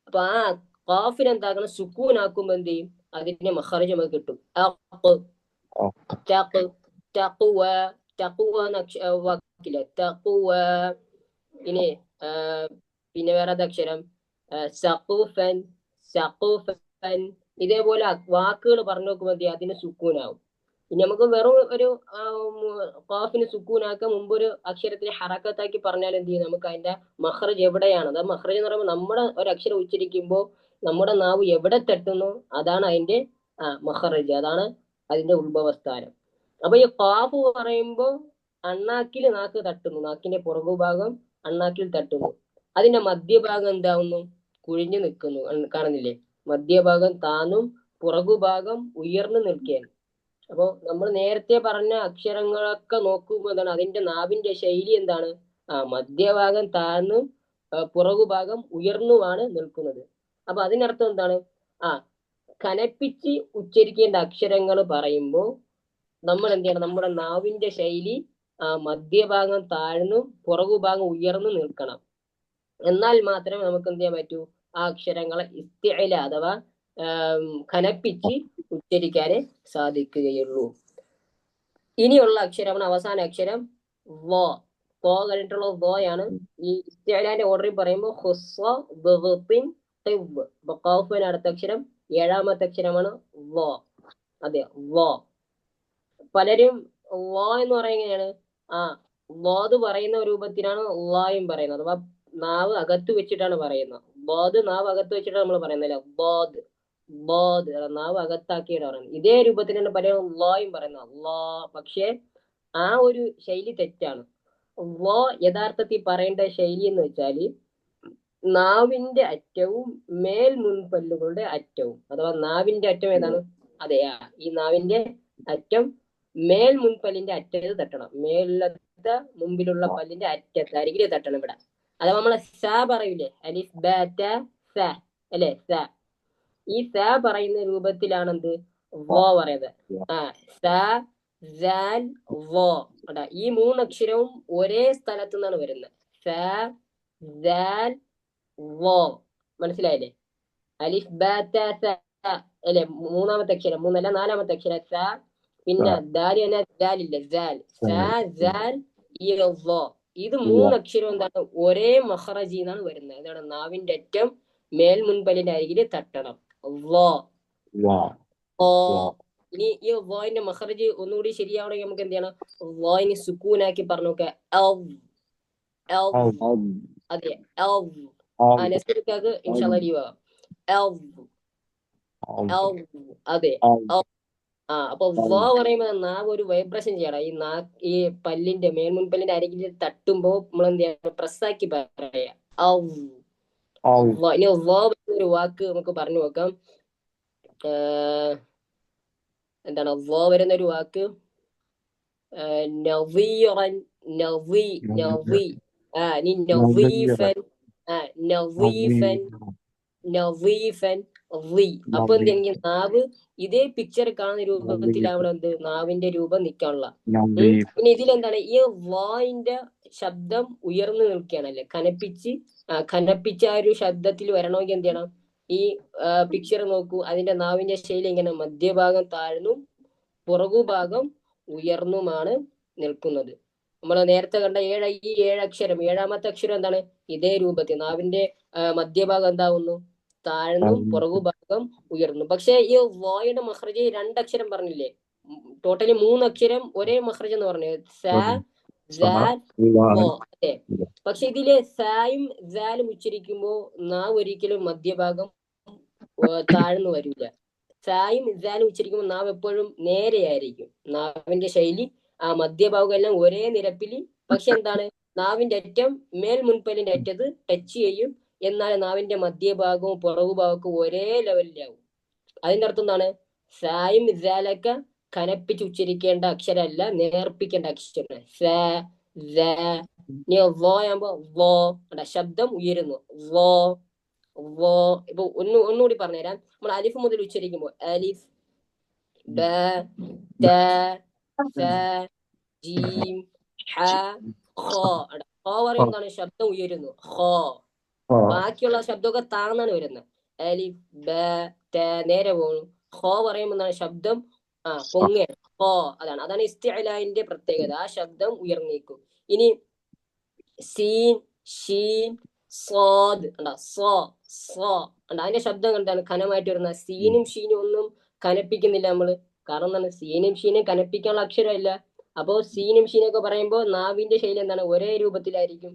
അപ്പൊ ആ ഖാഫിന് എന്താക്കണം? സുക്കൂനാക്കുമ്പോ എന്ത് ചെയ്യും? അതിന്റെ മഹ്റജ് നമുക്ക് കിട്ടും. വാക്കില്ല, തഖ്വ. ഇനി പിന്നെ വേറെ അക്ഷരം സഖൂഫൻ. ഇതേപോലെ വാക്കുകൾ പറഞ്ഞു നോക്കുമ്പോൾ അതിന് സുക്കൂനാവും. ഇനി നമുക്ക് വെറും ഒരു ഖാഫിന് സുക്കൂനാക്കാൻ മുമ്പ് ഒരു അക്ഷരത്തിന് ഹറക്കത്താക്കി പറഞ്ഞാൽ എന്ത് ചെയ്യും? നമുക്ക് അതിന്റെ മഹ്റജ് എവിടെയാണ്? അത് മഹ്റജ് എന്ന് പറയുമ്പോൾ നമ്മുടെ ഒരു അക്ഷരം ഉച്ചരിക്കുമ്പോൾ നമ്മുടെ നാവ് എവിടെ തട്ടുന്നു അതാണ് അതിന്റെ മഹ്റജ്, അതാണ് അതിന്റെ ഉത്ഭവസ്ഥാനം. അപ്പൊ ഈ ഖാഫ് പറയുമ്പോൾ അണ്ണാക്കിൽ നാക്ക് തട്ടുന്നു, നാക്കിന്റെ പുറകുഭാഗം അണ്ണാക്കിൽ തട്ടുന്നു. അതിന്റെ മധ്യഭാഗം എന്താവുന്നു? കുഴിഞ്ഞു നിൽക്കുന്നു. കാണുന്നില്ലേ? മധ്യഭാഗം താന്നും പുറകുഭാഗം ഉയർന്നു നിൽക്കുകയാണ്. അപ്പോ നമ്മൾ നേരത്തെ പറഞ്ഞ അക്ഷരങ്ങളൊക്കെ നോക്കുമ്പോൾ എന്താണ് അതിന്റെ നാവിന്റെ ശൈലി? എന്താണ്? മധ്യഭാഗം താഴ്ന്നും പുറകുഭാഗം ഉയർന്നുമാണ് നിൽക്കുന്നത്. അപ്പൊ അതിനർത്ഥം എന്താണ്? കനപ്പിച്ച് ഉച്ചരിക്കേണ്ട അക്ഷരങ്ങൾ പറയുമ്പോൾ നമ്മൾ എന്ത് ചെയ്യണം? നമ്മുടെ നാവിന്റെ ശൈലി മധ്യഭാഗം താഴ്ന്നും പുറകുഭാഗം ഉയർന്നു നിൽക്കണം. എന്നാൽ മാത്രമേ നമുക്ക് എന്ത് ചെയ്യാൻ പറ്റൂ? ആ അക്ഷരങ്ങളെ ഇസ്തിഅല അഥവാ കനപ്പിച്ച് ഉച്ചരിക്കാനേ സാധിക്കുകയുള്ളൂ. ഇനിയുള്ള അക്ഷരമാണ് അവസാന അക്ഷരം വ. കഴിഞ്ഞിട്ടുള്ള വയാണ്. ഈ ഇസ്തിഅലാന്റെ ഓർഡറിൽ പറയുമ്പോൾ അടുത്ത അക്ഷരം 7ാമത്തെ അക്ഷരമാണ് വ. അതെ, വ. പലരും വ എന്ന് പറയുകയാണ് വാദ് പറയുന്ന രൂപത്തിലാണ് ലായും പറയുന്നത്, അഥവാ നാവ് അകത്ത് വെച്ചിട്ടാണ് പറയുന്നത്. വാദ് നാവ് അകത്ത് വെച്ചിട്ടാണ് നമ്മൾ പറയുന്നില്ല. വാദ് നാവ് അകത്താക്കിയാണ് പറയുന്നത്. ഇതേ രൂപത്തിലാണ് പലരും ലായും പറയുന്നത്, ലാ. പക്ഷെ ആ ഒരു ശൈലി തെറ്റാണ്. ലാ യഥാർത്ഥത്തിൽ പറയേണ്ട ശൈലി എന്ന് വെച്ചാല് നാവിന്റെ അറ്റവും മേൽ മുൻപല്ലുകളുടെ അറ്റവും, അഥവാ നാവിന്റെ അറ്റം ഏതാണ്? അതെ, ഈ നാവിന്റെ അറ്റം മേൽ മുൻപല്ലിന്റെ അറ്റത്ത് തട്ടണം. മേലത്തെ മുമ്പിലുള്ള പല്ലിന്റെ അറ്റത്ത് അരികിൽ തട്ടണം ഇവിടെ. അഥവാ നമ്മളെ സ പറയൂലേ, അലിഫ് ബ ത സ അല്ലെ, സ. ഈ സ പറയുന്ന രൂപത്തിലാണ് എന്ത്? വ പറയുന്നത്. സ സാൽ വ. ഈ 3 അക്ഷരവും ഒരേ സ്ഥലത്തു നിന്നാണ് വരുന്നത്. സ സാൽ വ. മനസ്സിലായില്ലേ? അലിഫ് ബ ത സ അല്ലെ, 3ാമത്തെ അക്ഷരം, 3അല്ല 4ാമത്തെ അക്ഷരം സ. പിന്നെ ദാലില്ലേ, സാൽ. സ സാൽ ഈ വ. ഇത് 3 അക്ഷരം എന്താണ്? ഒരേ മഹ്റജി എന്നാണ് വരുന്നത്. എന്താണ്? നാവിന്റെ അറ്റം മേൽ മുൻപല്ലിന്റെ അരികിൽ തട്ടണം. ഇനി ഈ വോയിന്റെ മഹ്റജ് ഒന്നുകൂടി ശരിയാവണമെങ്കിൽ നമുക്ക് എന്ത് ചെയ്യണം? വോയിന് സുക്കൂനാക്കി പറഞ്ഞു നോക്കുക. അതെ, നസീർക്കാക്ക് ഇൻഷാല്ലാ ലീവ് അതെ. അപ്പൊ വ പറയുമ്പോ നാവ് ഒരു വൈബ്രേഷൻ ചെയ്യണം. ഈ പല്ലിന്റെ മേൽമുൻപല്ലിന്റെ അരികിൽ തട്ടുമ്പോ നമ്മൾ എന്ത് ചെയ്യണം? പ്രസ്സാക്കി പറയാ. ഇനി വ ഒരു വാക്ക് നമുക്ക് പറഞ്ഞു നോക്കാം. എന്താണ് വ വരുന്ന ഒരു വാക്ക്? നവീറൻ, നവീ, നവീ. ഇനി നവീഫൻ, നവീഫൻ, നവീഫൻ. അപ്പൊ എന്തെങ്കിലും നാവ് ഇതേ പിക്ചർ കാണുന്ന രൂപത്തിലാവണം എന്ത്? നാവിന്റെ രൂപം നിൽക്കാനുള്ള. പിന്നെ ഇതിലെന്താണ്? ഈ വായിന്റെ ശബ്ദം ഉയർന്നു നിൽക്കുകയാണല്ലേ, കനപ്പിച്ച ആ ഒരു ശബ്ദത്തിൽ വരണമെങ്കിൽ എന്ത് ചെയ്യണം? ഈ പിക്ചർ നോക്കൂ. അതിന്റെ നാവിന്റെ ശൈലി ഇങ്ങനെ മധ്യഭാഗം താഴ്ന്നും പുറകുഭാഗം ഉയർന്നുമാണ് നിൽക്കുന്നത്. നമ്മൾ നേരത്തെ കണ്ട ഈ 7 അക്ഷരം, 7ാമത്തെ അക്ഷരം എന്താണ്? ഇതേ രൂപത്തിൽ നാവിന്റെ മധ്യഭാഗം എന്താവുന്നു? താഴ്ന്നും പുറകുഭാഗം ഉയർന്നു. പക്ഷെ ഈ വോയുടെ മഹ്റജ് 2 അക്ഷരം പറഞ്ഞില്ലേ? ടോട്ടലി 3 അക്ഷരം ഒരേ മഹ്റജ് എന്ന് പറഞ്ഞു. അതെ. പക്ഷെ ഇതില് സായും സാലും ഉച്ചരിക്കുമ്പോ നാവ് ഒരിക്കലും മധ്യഭാഗം താഴ്ന്നു വരില്ല. സായും സാലും ഉച്ചരിക്കുമ്പോൾ നാവ് എപ്പോഴും നേരെയായിരിക്കും. നാവിന്റെ ശൈലി ആ മധ്യഭാഗം എല്ലാം ഒരേ നിരപ്പിൽ. പക്ഷെ എന്താണ്? നാവിന്റെ അറ്റം മേൽ മുൻപല്ലിന്റെ അറ്റത്ത് ടച്ച് ചെയ്യും. എന്നാൽ നാവിന്റെ മധ്യഭാഗവും പുറകുഭാഗവും ഒരേ ലെവലിലാവും. അതിന്റെ അർത്ഥം എന്താണ്? സായും സാലൊക്കെ കനപ്പിച്ച് ഉച്ചരിക്കേണ്ട അക്ഷരമല്ല, നേർപ്പിക്കേണ്ട അക്ഷരമാണ്. ആകുമ്പോ ശബ്ദം ഉയരുന്നു. ഇപ്പൊ ഒന്നുകൂടി പറഞ്ഞുതരാം. നമ്മൾ അലിഫ് മുതൽ ഉച്ചരിക്കുമ്പോൾ അലിഫ്, ബ, ത, സ, ജീം, ഹ, ഖ. പറയുന്നതാണ് ശബ്ദം ഉയരുന്നു. ഖ. ബാക്കിയുള്ള ശബ്ദമൊക്കെ താഴ്ന്നാണ് വരുന്നത്. അലിഫ്, ബ, ത നേരെ പോകുന്നു. ഖ പറയുമ്പോൾ ശബ്ദം പൊങ്ങയാണ്. ഖ. അതാണ് ഇസ്തിഅലാന്റെ പ്രത്യേകത. ആ ശബ്ദം ഉയർന്നേക്കും. ഇനി സീൻ, ഷീൻ, സ്വാദ് അതിന്റെ ശബ്ദം എന്താണ്? ഖനമായിട്ട് വരുന്നത്. സീനും ഷീനും ഒന്നും കനപ്പിക്കുന്നില്ല നമ്മള്. കാരണം എന്താണ്? സീനും ഷീനും കനപ്പിക്കാനുള്ള അക്ഷരമല്ല. അപ്പോ സീനും ഷീനൊക്കെ പറയുമ്പോൾ നാവിന്റെ ശൈലി എന്താണ്? ഒരേ രൂപത്തിലായിരിക്കും.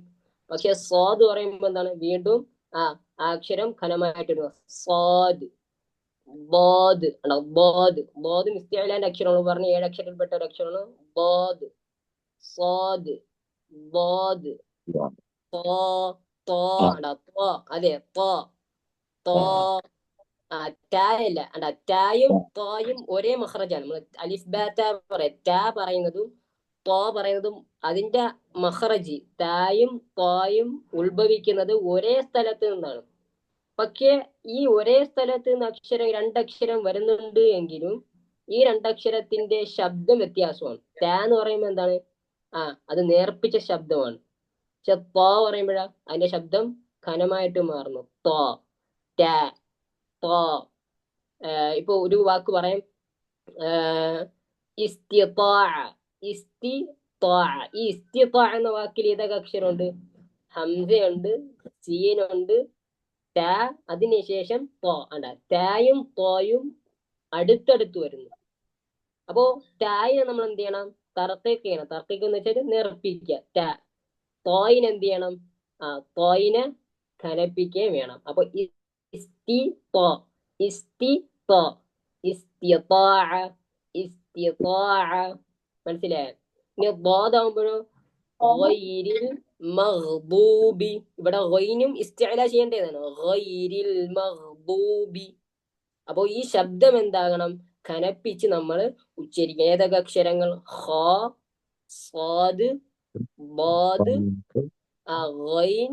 പക്ഷെ സ്വാദ് പറയുമ്പോൾ എന്താണ്? വീണ്ടും ആ അക്ഷരം ഖനമായിട്ട് വരുന്നത്. സ്വാദ്, ബോദ്. ബോദ് ഇസ്തിഅലാന്റെ അക്ഷരമാണ്. പറഞ്ഞ 7 അക്ഷരത്തിൽപ്പെട്ട ഒരു അക്ഷരമാണ് ബോദ്. സ്വാദ്, ബോദ്, അതെ. ടായല്ല. ടായും തോയും ഒരേ മഹ്റജാണ്. നമ്മൾ അലിഫ് ബ ത പറയാം. ടാ പറയുന്നതും തോ പറയുന്നതും അതിന്റെ മഹ്റജ് തായും തോയും ഉത്ഭവിക്കുന്നത് ഒരേ സ്ഥലത്ത് നിന്നാണ്. പക്ഷേ ഈ ഒരേ സ്ഥലത്ത് നിന്ന് 2 അക്ഷരം വരുന്നുണ്ട് എങ്കിലും ഈ 2 അക്ഷരത്തിന്റെ ശബ്ദം വ്യത്യാസമാണ്. ടാ എന്ന് പറയുമ്പോൾ എന്താണ്? അത് നേർപ്പിച്ച ശബ്ദമാണ്. പക്ഷെ തോ പറയുമ്പോഴാ അതിന്റെ ശബ്ദം ഖനമായിട്ട് മാറുന്നു. തോ, ടാ, തോ. ഇപ്പൊ ഒരു വാക്ക് പറയാം. ഇസ്തിത്വാഅ. ഈ ഇസ്തിത്വാഅ എന്ന വാക്കിൽ ഏതൊക്കെ അക്ഷരമുണ്ട്? ഹംസയുണ്ട്, സീനുണ്ട്, ടാ, അതിനുശേഷം തോ. ടായും തോയും അടുത്തടുത്ത് വരുന്നു. അപ്പോ ടായിനെ നമ്മൾ എന്ത് ചെയ്യണം? തർക്കീഖ് ചെയ്യണം. തർക്കീഖ് എന്ന് വെച്ചാൽ നേർപ്പിക്കുക. ടാ. തോയിനെ എന്ത് ചെയ്യണം? തോയിനെ ഖനപ്പിക്കുകയും വേണം. അപ്പൊ മനസ്സിലായോ? ഇനി ബോധാകുമ്പോഴോ മഗ്ദൂബി. ഇവിടെ ഗൈനും ഇസ്തിഅല ചെയ്യേണ്ടതാണ്. ഗൈരിൽ മഗ്ദൂബി. അപ്പോ ഈ ശബ്ദം എന്താകണം? ഖനപ്പിച്ച് നമ്മൾ ഉച്ചരിക്കണം. ഏതൊക്കെ അക്ഷരങ്ങൾ? ഖ, സ്വാദ്, ബോദ്, ഗൈൻ,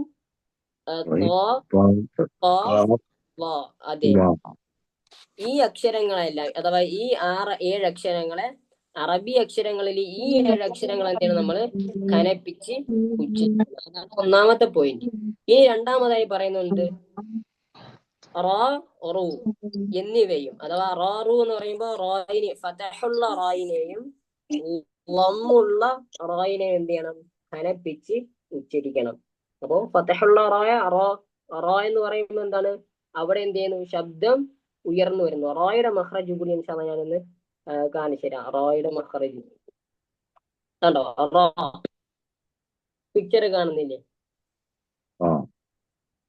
അതെ. ഈ അക്ഷരങ്ങളെല്ലാം അഥവാ ഈ 7 അക്ഷരങ്ങളെ അറബി അക്ഷരങ്ങളിൽ ഈ 7 അക്ഷരങ്ങൾ എന്താണ് നമ്മൾ ഖനപ്പിച്ച് ഉച്ചരിക്കണം. അതാണ് ഒന്നാമത്തെ പോയിന്റ്. ഇനി രണ്ടാമതായി പറയുന്നുണ്ട് റാ, റു എന്നിവയും. അഥവാ റാറു എന്ന് പറയുമ്പോൾ റായിനെ, ഫതഹുള്ള റായിനെയും ലമ്മുള്ള റായിനെയും എന്ത് ചെയ്യണം? ഖനപ്പിച്ച് ഉച്ചരിക്കണം. അപ്പോ ഫതഹുള്ള റായ റാ എന്ന് പറയുമ്പോൾ എന്താണ്? അവിടെ എന്ത് ചെയ്യുന്നു? ശബ്ദം ഉയർന്നു വരുന്നു. റായുടെ മഖ്റജ് കൂടി ഞാനൊന്ന് കാണിച്ചു തരാം. റായുടെ മഖ്റജ് കണ്ടോ? റാ പിക്ചർ കാണുന്നില്ലേ?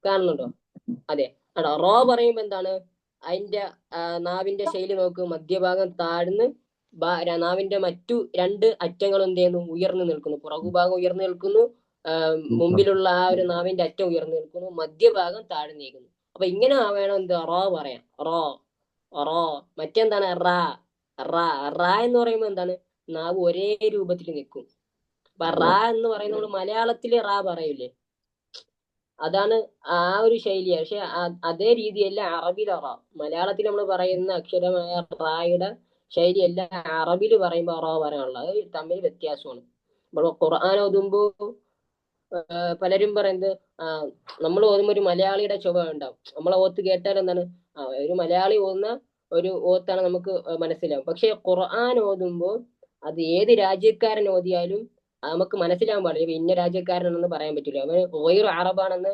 കാണുന്നുണ്ടോ? അതെ. റോ പറയുമ്പോ എന്താണ്? അതിന്റെ നാവിന്റെ ശൈലി നോക്ക്. മധ്യഭാഗം താഴ്ന്ന് നാവിന്റെ മറ്റു 2 അറ്റങ്ങളും എന്ത് ചെയ്യുന്നു? ഉയർന്നു നിൽക്കുന്നു. പുറകുഭാഗം ഉയർന്നു നിൽക്കുന്നു. മുമ്പിലുള്ള ആ ഒരു നാവിന്റെ അറ്റം ഉയർന്നു നിൽക്കുന്നു. മധ്യഭാഗം താഴ്ന്നേക്കുന്നു. അപ്പൊ ഇങ്ങനെ വേണം എന്ത്? റോ പറയാം. റോ. മറ്റെന്താണ്? റാ എന്ന് പറയുമ്പോൾ എന്താണ്? നാവ് ഒരേ രൂപത്തിൽ നിൽക്കും. അപ്പൊ റാ എന്ന് പറയുന്നത് മലയാളത്തില് റാ പറയൂലേ? അതാണ് ആ ഒരു ശൈലി. പക്ഷെ അതേ രീതിയല്ല അറബിയിൽ റാ. മലയാളത്തിൽ നമ്മൾ പറയുന്ന അക്ഷരമായ റായുടെ ശൈലിയല്ല അറബിയിൽ പറയുമ്പോൾ റാ പറയാനുള്ളത്. അത് തമ്മിൽ വ്യത്യാസമാണ്. നമ്മൾ ഖുർആൻ ഓതുമ്പോ പലരും പറയുന്നത് നമ്മൾ ഓതുമ്പോൾ ഒരു മലയാളിയുടെ ചുവ ഉണ്ടാവും. നമ്മളെ ഓത്ത് കേട്ടാൽ എന്താണ്? ഒരു മലയാളി ഓതുന്ന ഒരു ഓത്താണ് നമുക്ക് മനസ്സിലാവും. പക്ഷെ ഖുർആൻ ഓതുമ്പോൾ അത് ഏത് രാജ്യക്കാരൻ ഓതിയാലും നമുക്ക് മനസ്സിലാവാൻ പാടില്ല. ഇന്ന രാജ്യക്കാരനാണെന്ന് പറയാൻ പറ്റില്ല. അവൻ ഓയൊരു അറബാണെന്ന്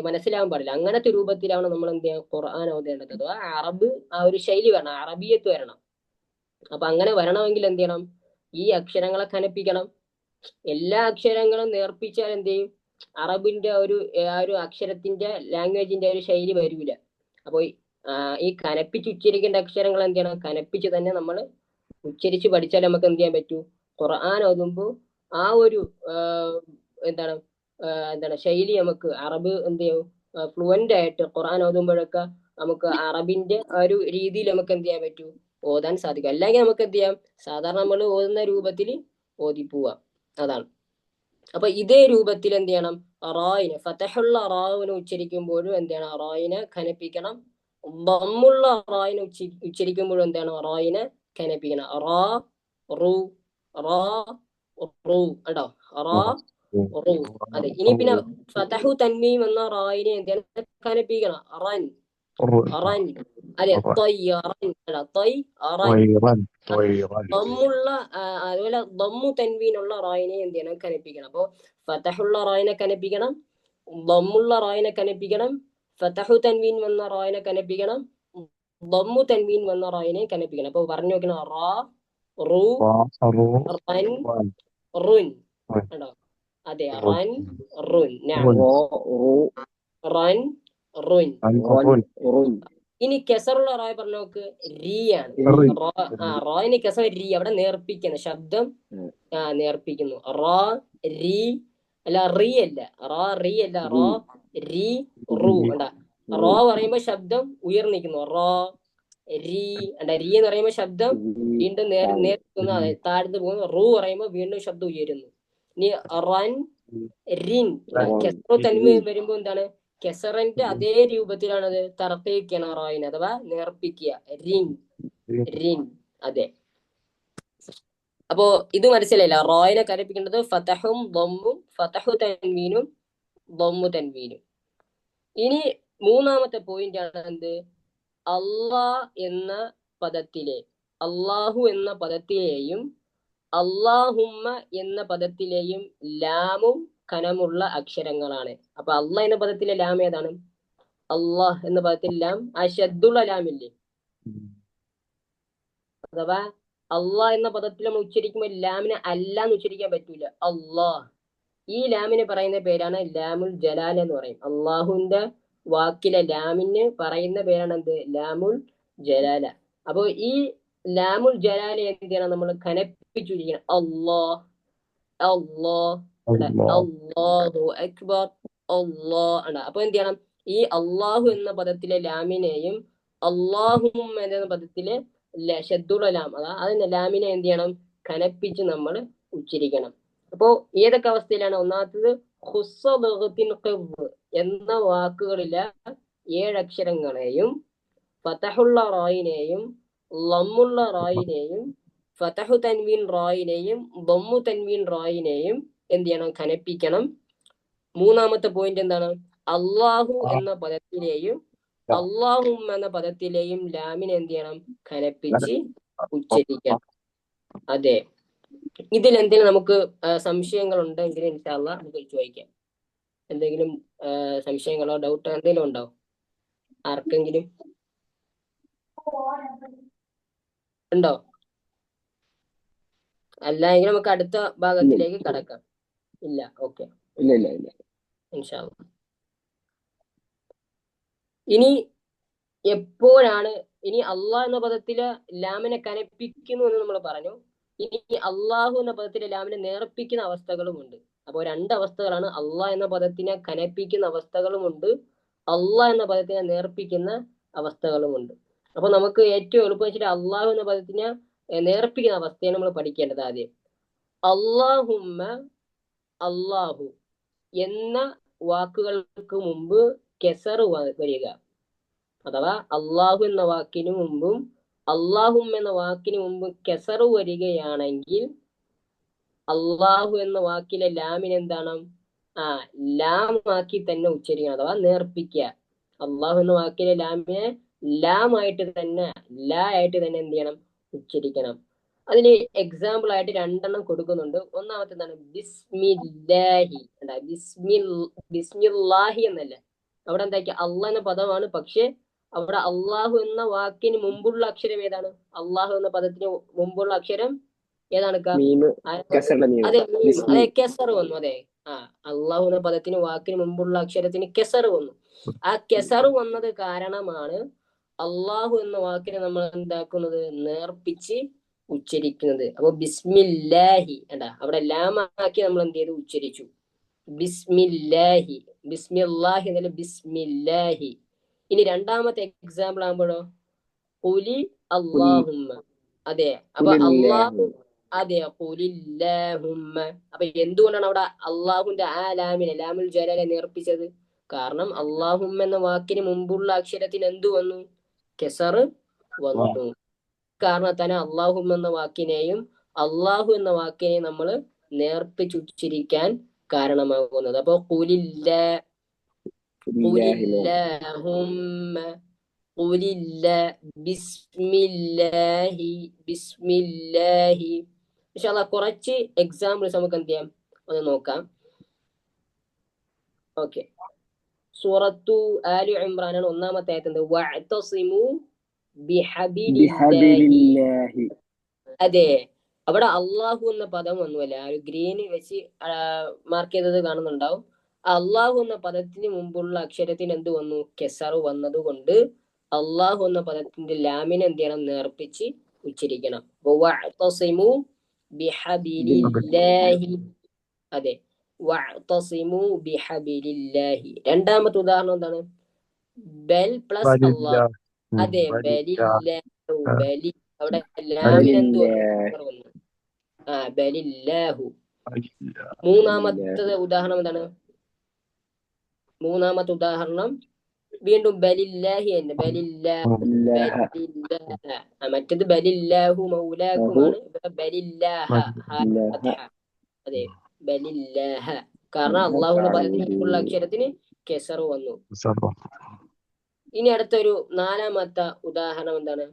മനസ്സിലാവാൻ പാടില്ല. അങ്ങനത്തെ രൂപത്തിലാണ് നമ്മൾ എന്ത് ചെയ്യുക, ഖുർആൻ ഓതേണ്ടത്. അഥവാ അറബ് ആ ഒരു ശൈലി വരണം, അറബിയത്ത് വരണം. അപ്പൊ അങ്ങനെ വരണമെങ്കിൽ എന്ത് ചെയ്യണം, ഈ അക്ഷരങ്ങളെ കനപ്പിക്കണം. എല്ലാ അക്ഷരങ്ങളും നേർപ്പിച്ചാൽ എന്ത് ചെയ്യും, അറബിന്റെ ആ ഒരു അക്ഷരത്തിന്റെ ലാംഗ്വേജിന്റെ ഒരു ശൈലി വരൂല. അപ്പൊ ഈ കനപ്പിച്ച് ഉച്ചരിക്കേണ്ട അക്ഷരങ്ങൾ എന്ത് ചെയ്യണം, കനപ്പിച്ച് തന്നെ നമ്മൾ ഉച്ചരിച്ച് പഠിച്ചാൽ നമുക്ക് എന്ത് ചെയ്യാൻ പറ്റൂ, ഖുർആൻ ഓതുമ്പോൾ ആ ഒരു എന്താണ് ശൈലി നമുക്ക് അറബ് എന്ത് ചെയ്യും, ഫ്ലുവന്റ് ആയിട്ട് ഖുർആൻ ഓതുമ്പോഴൊക്കെ നമുക്ക് അറബിന്റെ ആ ഒരു രീതിയിൽ നമുക്ക് എന്ത് ചെയ്യാൻ പറ്റൂ, ഓതാൻ സാധിക്കും. അല്ലെങ്കിൽ നമുക്ക് എന്ത് ചെയ്യാം, സാധാരണ നമ്മൾ ഓതുന്ന രൂപത്തിൽ ഓതിപ്പോവാം. അതാണ്. അപ്പൊ ഇതേ രൂപത്തിൽ എന്ത് ചെയ്യണം, റായിനെ ഫതഹുള്ള റാവിനെ ഉച്ചരിക്കുമ്പോഴും എന്താണ്, റായിനെ ഖനപ്പിക്കണം. ദമ്മുള്ള റായിനെ ഉച്ചരിക്കുമ്പോഴും എന്താണ്, റായിനെ ഖനപ്പിക്കണം. റാ റു റാ റു കേട്ടോ, റാ റു. അതെ. ഇനി പിന്നെ ഫതഹു തൻവീം എന്ന റായിനെ എന്താണ് ഖനപ്പിക്കണം, റൻ റൻ. അതെ, ദമ്മുള്ള അതുപോലെ ദമ്മു തൻവീനുള്ള റായിനെ എന്ത് ചെയ്യണം, കനപ്പിക്കണം. അപ്പൊ ഫതഹുള്ള റായിനെ കനപ്പിക്കണം, ദമ്മുള്ള റായിനെ കനപ്പിക്കണം, ഫതഹു തൻവീൻ വന്ന റായിനെ കനപ്പിക്കണം, ദമ്മു തൻവീൻ വന്ന റായിനെ കനപ്പിക്കണം. അപ്പൊ പറഞ്ഞു നോക്കണം, റാ റു റൻ റുൻ കേട്ടോ. അതെ, റൻ റുൻ റൻ റുൻ. ഇനി കെസറുള്ള റായ് പറഞ്ഞു നോക്ക്, രീ ആണ്. റായിന് കെസർ രീ, അവിടെ നേർപ്പിക്കുന്നു, ശബ്ദം നേർപ്പിക്കുന്നു. റാ രീ അല്ല, റീ അല്ല, റാ റീ അല്ല, റാ രീ റു ഉണ്ടാ. റോ പറയുമ്പോ ശബ്ദം ഉയർന്നിക്കുന്നു, റാ രീ ഉണ്ടാ. രീ എന്ന് പറയുമ്പോ ശബ്ദം വീണ്ടും നേർക്കുന്നു, അതെ താഴ്ന്നു പോകുന്നു. റു പറയുമ്പോ വീണ്ടും ശബ്ദം ഉയരുന്നു. ഇനി റൻ റിൻ, കെസറു തൻവീ വരുമ്പോ എന്താണ്, കെസറിന്റെ അതേ രൂപത്തിലാണത് തറക്കീക്കണം റായിന്, അഥവാ നേർപ്പിക്കുക, റിൻ റിൻ. അതെ. അപ്പോ ഇത് മനസ്സിലായില്ല, റായിനെ കനപ്പിക്കേണ്ടത് ഫതഹും ദമ്മും, ഫതഹു തൻവീനും ദമ്മു തൻവീനും. ഇനി മൂന്നാമത്തെ പോയിന്റ് ആണ് എന്ത്, എന്ന പദത്തിലെ അള്ളാഹു എന്ന പദത്തിലെയും അള്ളാഹുമ്മ എന്ന പദത്തിലെയും ലാമും കനമുള്ള അക്ഷരങ്ങളാണ്. അപ്പൊ അള്ളാഹ് എന്ന പദത്തിലെ ലാം ഏതാണ്, അള്ളാഹ് എന്ന പദത്തിൽ ലാം അശദ്ദുള്ള ലാമില്ലേ, അഥവാ അള്ളാഹ് എന്ന പദത്തിൽ നമ്മൾ ഉച്ചരിക്കുമ്പോൾ ലാമിനെ അല്ലാന്ന് ഉച്ചരിക്കാൻ പറ്റൂല, അള്ളാഹ്. ഈ ലാമിന് പറയുന്ന പേരാണ് ലാമുൽ ജലാൽ എന്ന് പറയും. അള്ളാഹുവിന്റെ വാക്കിലെ ലാമിന് പറയുന്ന പേരാണ് എന്ത്, ലാമുൽ ജലാല. അപ്പൊ ഈ ലാമുൽ ജലാല എന്ത് ചെയ്യണം, നമ്മൾ കനപ്പിച്ചുരിക്കണം, അള്ളാഹ് അള്ളാഹ് അള്ളാഹു അക്ബർ അള്ളാഹ്. അപ്പൊ എന്ത് ചെയ്യണം, ഈ അള്ളാഹു എന്ന പദത്തിലെ ലാമിനെയും അള്ളാഹും എന്ന പദത്തിലെ ഷദ്ദുള്ള ലാം, അതിന്റെ ലാമിനെ എന്ത് ചെയ്യണം, കനപ്പിച്ച് നമ്മൾ ഉച്ചരിക്കണം. അപ്പോ ഏതൊക്കെ അവസ്ഥയിലാണ്, ഒന്നാമത്തത് എന്ന വാക്കുകളിലെ 7 അക്ഷരങ്ങളെയും ഫതഹുള്ള റായിനെയും ലമ്മുള്ള റായിനെയും ഫതഹു തൻവീൻ റായിനെയും ദമ്മു തൻവീൻ റായിനെയും എന്ത് ചെയ്യണം, കനപ്പിക്കണം. മൂന്നാമത്തെ പോയിന്റ് എന്താണ്, അള്ളാഹു എന്ന പദത്തിലെയും അള്ളാഹും എന്ന പദത്തിലെയും ലാമിനെ എന്ത് ചെയ്യണം, കനപ്പിച്ച് ഉച്ചരിക്കണം. അതെ. ഇതിൽ എന്തെങ്കിലും നമുക്ക് സംശയങ്ങൾ ഉണ്ടെങ്കിൽ ഇൻഷാ അല്ലാഹ് നമുക്ക് ചോദിക്കാം. എന്തെങ്കിലും സംശയങ്ങളോ ഡൗട്ടോ എന്തെങ്കിലും ഉണ്ടോ ആർക്കെങ്കിലും ഉണ്ടോ? അല്ലെങ്കിൽ നമുക്ക് അടുത്ത ഭാഗത്തിലേക്ക് കടക്കാം. ഇല്ല, ഓക്കെ, ഇല്ല ഇൻഷാ അല്ലാഹ്. ഇനി എപ്പോഴാണ്, ഇനി അള്ളാഹ് എന്ന പദത്തില് ലാമിനെ കനപ്പിക്കുന്നു എന്ന് നമ്മൾ പറഞ്ഞു. ഇനി അള്ളാഹു എന്ന പദത്തിലെ ലാമിനെ നേർപ്പിക്കുന്ന അവസ്ഥകളുമുണ്ട്. അപ്പോൾ 2 അവസ്ഥകളാണ്, അള്ളാഹ് എന്ന പദത്തിനെ കനപ്പിക്കുന്ന അവസ്ഥകളുമുണ്ട്, അള്ളാഹ് എന്ന പദത്തിനെ നേർപ്പിക്കുന്ന അവസ്ഥകളുമുണ്ട്. അപ്പൊ നമുക്ക് ഏറ്റവും എളുപ്പം വെച്ചിട്ട് അള്ളാഹു എന്ന പദത്തിനെ നേർപ്പിക്കുന്ന അവസ്ഥയാണ് നമ്മൾ പഠിക്കേണ്ടത്. ആദ്യം അള്ളാഹുമ്മ, അള്ളാഹു എന്ന വാക്കുകൾക്ക് മുമ്പ് കെസർ വരിക, അഥവാ അള്ളാഹു എന്ന വാക്കിന് മുമ്പും അള്ളാഹും എന്ന വാക്കിന് മുമ്പ് കെസർ വരികയാണെങ്കിൽ അള്ളാഹു എന്ന വാക്കിലെ ലാമിന് എന്താണ്, ലാമാക്കി തന്നെ ഉച്ചരിക്കണം, അഥവാ നേർപ്പിക്കുക. അള്ളാഹു എന്ന വാക്കിലെ ലാമിനെ ലാമായിട്ട് തന്നെ, ലാ ആയിട്ട് തന്നെ എന്ത് ചെയ്യണം, ഉച്ചരിക്കണം. അതിന് എക്സാമ്പിൾ ആയിട്ട് 2 കൊടുക്കുന്നുണ്ട്. ഒന്നാമത്തെ എന്താണ്? ബിസ്മില്ലാഹി. ബിസ്മില്ലാഹി എന്നല്ല, അവിടെ എന്താക്കി അള്ളാഹ് എന്ന പദമാണ്. പക്ഷെ അവിടെ അള്ളാഹു എന്ന വാക്കിന് മുമ്പുള്ള അക്ഷരം ഏതാണ്? അള്ളാഹു എന്ന പദത്തിന് മുമ്പുള്ള അക്ഷരം ഏതാണ്? അതെ, അതെ, കെസർ വന്നു. അതെ, അള്ളാഹു എന്ന പദത്തിന് വാക്കിന് മുമ്പുള്ള അക്ഷരത്തിന് കെസർ വന്നു. ആ കെസർ വന്നത് കാരണമാണ് അള്ളാഹു എന്ന വാക്കിനെ നമ്മൾ എന്താക്കുന്നത്? നേർപ്പിച്ച് ഉച്ചരിക്കുന്നത്. അപ്പൊ ബിസ്മില്ലാഹി അവിടെ ലാമാക്കി നമ്മൾ എന്ത് ചെയ്തു? ഉച്ചരിച്ചു. ബിസ്മില്ലാഹി, ബിസ്മില്ലാഹി എന്നല്ല, ബിസ്മില്ലാഹി. ഇനി രണ്ടാമത്തെ എക്സാമ്പിൾ ആകുമ്പോഴോ ഖുലി അല്ലാഹുമ്മ. അതെ, അപ്പൊ അള്ളാഹു, അതെ, ഖുലില്ലാഹുമ്മ. അപ്പൊ എന്തുകൊണ്ടാണ് അവിടെ അള്ളാഹുന്റെ ആ ലാമുൽ ജലാലെ നേർപ്പിച്ചത്? കാരണം അള്ളാഹുമ്മ എന്ന വാക്കിന് മുമ്പുള്ള അക്ഷരത്തിന് എന്തു വന്നു? കെസർ വന്നു. കാരണത്താൽ അള്ളാഹുമ്മ എന്ന വാക്കിനെയും അള്ളാഹു എന്ന വാക്കിനെയും നമ്മൾ നേർപ്പിച്ചുച്ചരിക്കാൻ കാരണമാകുന്നത്. അപ്പൊ ബിസ്മില്ലാഹി. ഇൻഷാല്ലാ കുറച്ച് എക്സാമ്പിൾസ് നമുക്ക് എന്ത് ചെയ്യാം, ഒന്ന് നോക്കാം. ഓക്കെ, സൂറത്തു ആലി ഇമ്രാനാണ് ഒന്നാമത്തെ ആയത്ത്. വഅ്തസിമു ബിഹബിലില്ലാഹി. അതെ, അവിടെ അള്ളാഹു എന്ന പദം വന്നുവല്ല, ആ ഒരു ഗ്രീൻ വെച്ച് മാർക്ക് ചെയ്തത് കാണുന്നുണ്ടാവും. അള്ളാഹു എന്ന പദത്തിന് മുമ്പുള്ള അക്ഷരത്തിന് എന്ത് വന്നു? കെസർ വന്നത് കൊണ്ട് അള്ളാഹു എന്ന പദത്തിന്റെ ലാമിനെ എന്ത് ചെയ്യണം? നേർപ്പിച്ച് ഉച്ചരിക്കണം. വഅ്തസിമു ബിഹബിലില്ലാഹി. അതെ, വഅ്തസിമു ബിഹബിലില്ലാഹി. രണ്ടാമത്തെ ഉദാഹരണം എന്താണ്? ബൽ പ്ലസ് അള്ളാഹ്. അതെ, ബലില്ലാഹു. ബലി, അവിടെ ലാമിന് എന്ത് വന്നു? ബലില്ലാഹു. മൂന്നാമത്തെ ഉദാഹരണം എന്താണ്? മൂന്നാമത്തെ ഉദാഹരണം വീണ്ടും ബലില്ലാഹി തന്നെ. മറ്റത് ബലില്ലാഹു മൗലാക്കുമാണ്. ഇവിടെ ബലില്ലാഹ. അതെ, ബലില്ലാഹ. കാരണം അള്ളാഹു ഉള്ള അക്ഷരത്തിന് കെസർ വന്നു. ഇനി അടുത്തൊരു നാലാമത്തെ ഉദാഹരണം എന്താണ്?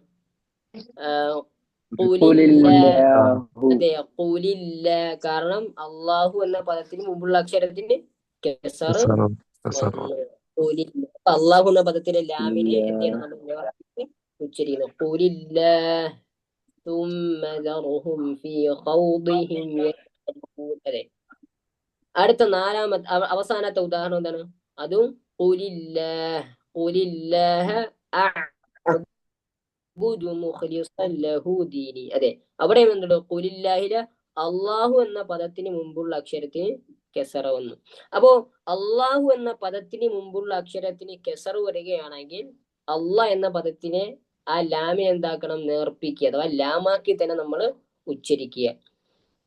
അതെ, ഖുലില്ല. കാരണം അള്ളാഹു എന്ന പദത്തിന് മുമ്പുള്ള അക്ഷരത്തിന് കെസർ വന്നു. അള്ളാഹു എന്ന പദത്തിലെ ലാമിനെ എന്ത് ചെയ്യണം? നമ്മൾ ഉച്ചരിക്കണം. ഖുലില്ലാഹ് ثم ذرهم في خوضهم يلعبون. അതെ, അടുത്ത അവസാനത്തെ ഉദാഹരണം എന്താണ്? അതും ഖുലില്ലാഹ അഅ്ബുദു മുഖ്ലിസൻ ലഹു ദീനി. അതെ, അവിടെ എന്തുണ്ട്? ഖുലില്ലാഹിലെ അള്ളാഹു എന്ന പദത്തിന് മുമ്പുള്ള അക്ഷരത്തിന് കെസറ വന്നു. അപ്പോ അള്ളാഹു എന്ന പദത്തിന് മുമ്പുള്ള അക്ഷരത്തിന് കെസർ വരികയാണെങ്കിൽ അള്ളാഹ് എന്ന പദത്തിനെ ആ ലാമിനെ എന്താക്കണം? നേർപ്പിക്കുക, അഥവാ ലാമാക്കി തന്നെ നമ്മൾ ഉച്ചരിക്കുക.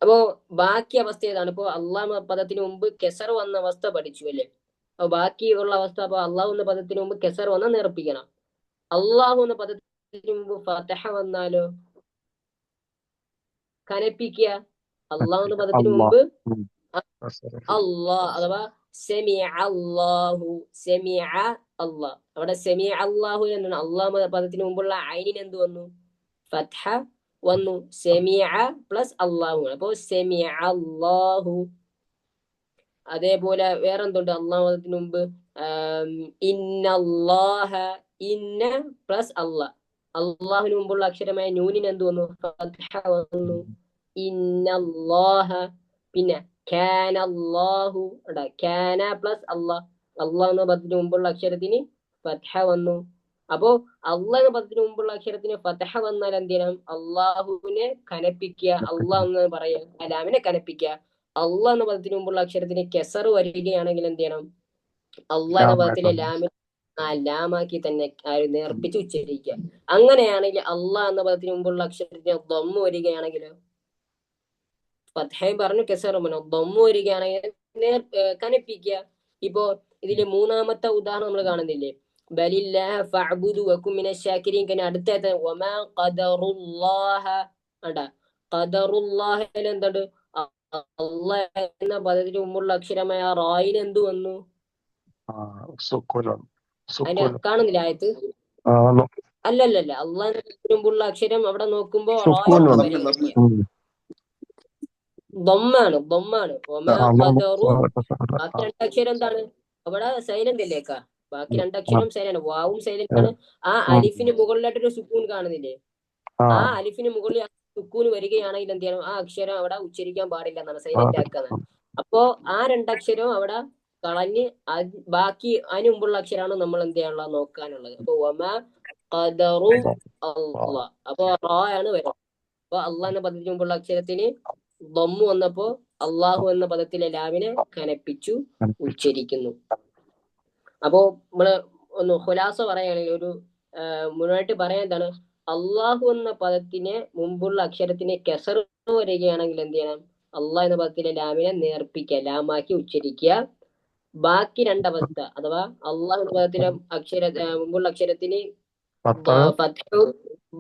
അപ്പോ ബാക്കി അവസ്ഥ ഏതാണ്? ഇപ്പോ അള്ളാഹ് പദത്തിന് മുമ്പ് കെസർ വന്ന അവസ്ഥ പഠിച്ചു അല്ലേ? അപ്പൊ ബാക്കിയുള്ള അവസ്ഥ, അപ്പൊ അള്ളാഹു എന്ന പദത്തിന് മുമ്പ് കെസർ വന്നാൽ നേർപ്പിക്കണം. അള്ളാഹു എന്ന പദത്തിന് മുമ്പ് ഫതഹ വന്നാലോ കനപ്പിക്കുക. അള്ളാഹു എന്ന പദത്തിന് മുമ്പ് അള്ളാഹ്, അഥവാ സെമിഅ അല്ലാഹു. സെമിഅ അല്ലാഹ്. അവിടെ സെമിഅ അല്ലാഹു എന്നാണ്. അള്ളാഹു പദത്തിന് മുമ്പുള്ള ഐനിന് എന്ത് വന്നു? ഫത്ഹ വന്നു. സെമിഅ പ്ലസ് അല്ലാഹു. അപ്പോ സെമിഅ അല്ലാഹു. അതേപോലെ വേറെന്തുണ്ട്? അള്ളാഹു പദത്തിന് മുമ്പ് ഇന്നല്ലാഹ. ഇന്ന പ്ലസ് അല്ലാഹ്. അള്ളാഹുവിന് മുമ്പുള്ള അക്ഷരമായ നൂനിന് എന്ത് വന്നു? ഫത്ഹ വന്നു. ഇന്നല്ലാഹ. പിന്നെ കാനല്ലാഹു. കാന പ്ലസ് അല്ലാഹ്. അള്ളാഹ് എന്ന പദത്തിന് മുമ്പുള്ള അക്ഷരത്തിന് ഫത്ഹ വന്നു. അപ്പോ അള്ളാഹ് എന്ന പദത്തിന് മുമ്പുള്ള അക്ഷരത്തിന് ഫതഹ വന്നാൽ എന്ത് ചെയ്യണം? അള്ളാഹുവിനെ കനപ്പിക്കുക. അള്ളാഹ് എന്ന് പറയാ, അലാമിനെ കനപ്പിക്കുക. അള്ളാഹ് എന്ന പദത്തിന് മുമ്പുള്ള അക്ഷരത്തിന് കെസർ വരികയാണെങ്കിൽ എന്ത് ചെയ്യണം? അള്ളാഹ് എന്ന പദത്തിലെ ലാമാക്കി തന്നെ നേർപ്പിച്ച് ഉച്ചരിക്കുക. അങ്ങനെയാണെങ്കിൽ അള്ളാഹ് എന്ന പദത്തിന് മുമ്പുള്ള അക്ഷരത്തിന് ദമ്മ് വരികയാണെങ്കിലോ? ഫത്ഹയും പറഞ്ഞു, കെസറും പറഞ്ഞു. ദമ്മ് വരികയാണെങ്കിൽ കനപ്പിക്കുക. ഇപ്പോ ഇതില് മൂന്നാമത്തെ ഉദാഹരണം നമ്മൾ കാണുന്നില്ലേ? ബലില്ലാഹ ഫഅ്ബുദു വകും മിനശ് ശാകിരീൻ. അടുത്ത വമാ ഖദറുല്ലാഹ. ഖദറുല്ലാഹയിൽ എന്തുണ്ട്? അള്ളാഹ് എന്ന പദത്തിന് മുമ്പുള്ള അക്ഷരമായ റായിന് എന്ത് വന്നു? അതിന്റെ കാണുന്നില്ല ആയത്ത്? അല്ലല്ലല്ല, അള്ളാഹിന് മുമ്പുള്ള അക്ഷരം അവിടെ നോക്കുമ്പോ സുക്കൂൻ റായാണ് വന്നു. വരിക. ദമ്മാണ്. ബാക്കി രണ്ടക്ഷരം എന്താണ്? അവിടെ സൈലന്റ് അല്ലേക്കാ? ബാക്കി രണ്ടക്ഷരം സൈലന്റ്, വാവും സൈലന്റ് ആണ്. ആ അലിഫിന് മുകളിലായിട്ടൊരു സുക്കൂൻ കാണുന്നില്ലേ? ആ അലിഫിന് മുകളിൽ സുക്കൂൻ വരികയാണെങ്കിൽ എന്ത് ചെയ്യണം? ആ അക്ഷരം അവിടെ ഉച്ചരിക്കാൻ പാടില്ല എന്നാണ്, സൈലന്റ് ആക്കാന്ന്. അപ്പോ ആ രണ്ടക്ഷരവും അവിടെ കളഞ്ഞ് ബാക്കി അതിന് മുമ്പുള്ള അക്ഷരമാണ് നമ്മൾ എന്ത് ചെയ്യാനുള്ള നോക്കാനുള്ളത്. അപ്പൊ ഖദറു അല്ലാഹ്, അപ്പൊ റാ ആണ് വരുന്നത്. അപ്പൊ അള്ളാഹ് എന്ന പദത്തിന് മുമ്പുള്ള അക്ഷരത്തിന് ദമ്മു വന്നപ്പോ അള്ളാഹു എന്ന പദത്തിലെ ലാമിനെ കനപ്പിച്ചു ഉച്ചരിക്കുന്നു. അപ്പോ നമ്മള് ഒന്ന് ഖുലാസ പറയുകയാണെങ്കിൽ, ഒരു മുഴുവനായിട്ട് പറയാൻ എന്താണ്, അള്ളാഹു എന്ന പദത്തിന് മുമ്പുള്ള അക്ഷരത്തിന് കെസർ വരികയാണെങ്കിൽ എന്ത് ചെയ്യണം? അള്ളാഹ് എന്ന പദത്തിലെ ലാമിനെ നേർപ്പിക്കുക, ലാമാക്കി ഉച്ചരിക്കുക. ബാക്കി രണ്ടവസ്ഥ, അഥവാ അള്ളാഹു എന്ന പദത്തിലെ മുമ്പുള്ള അക്ഷരത്തിന് ഫത്ഹും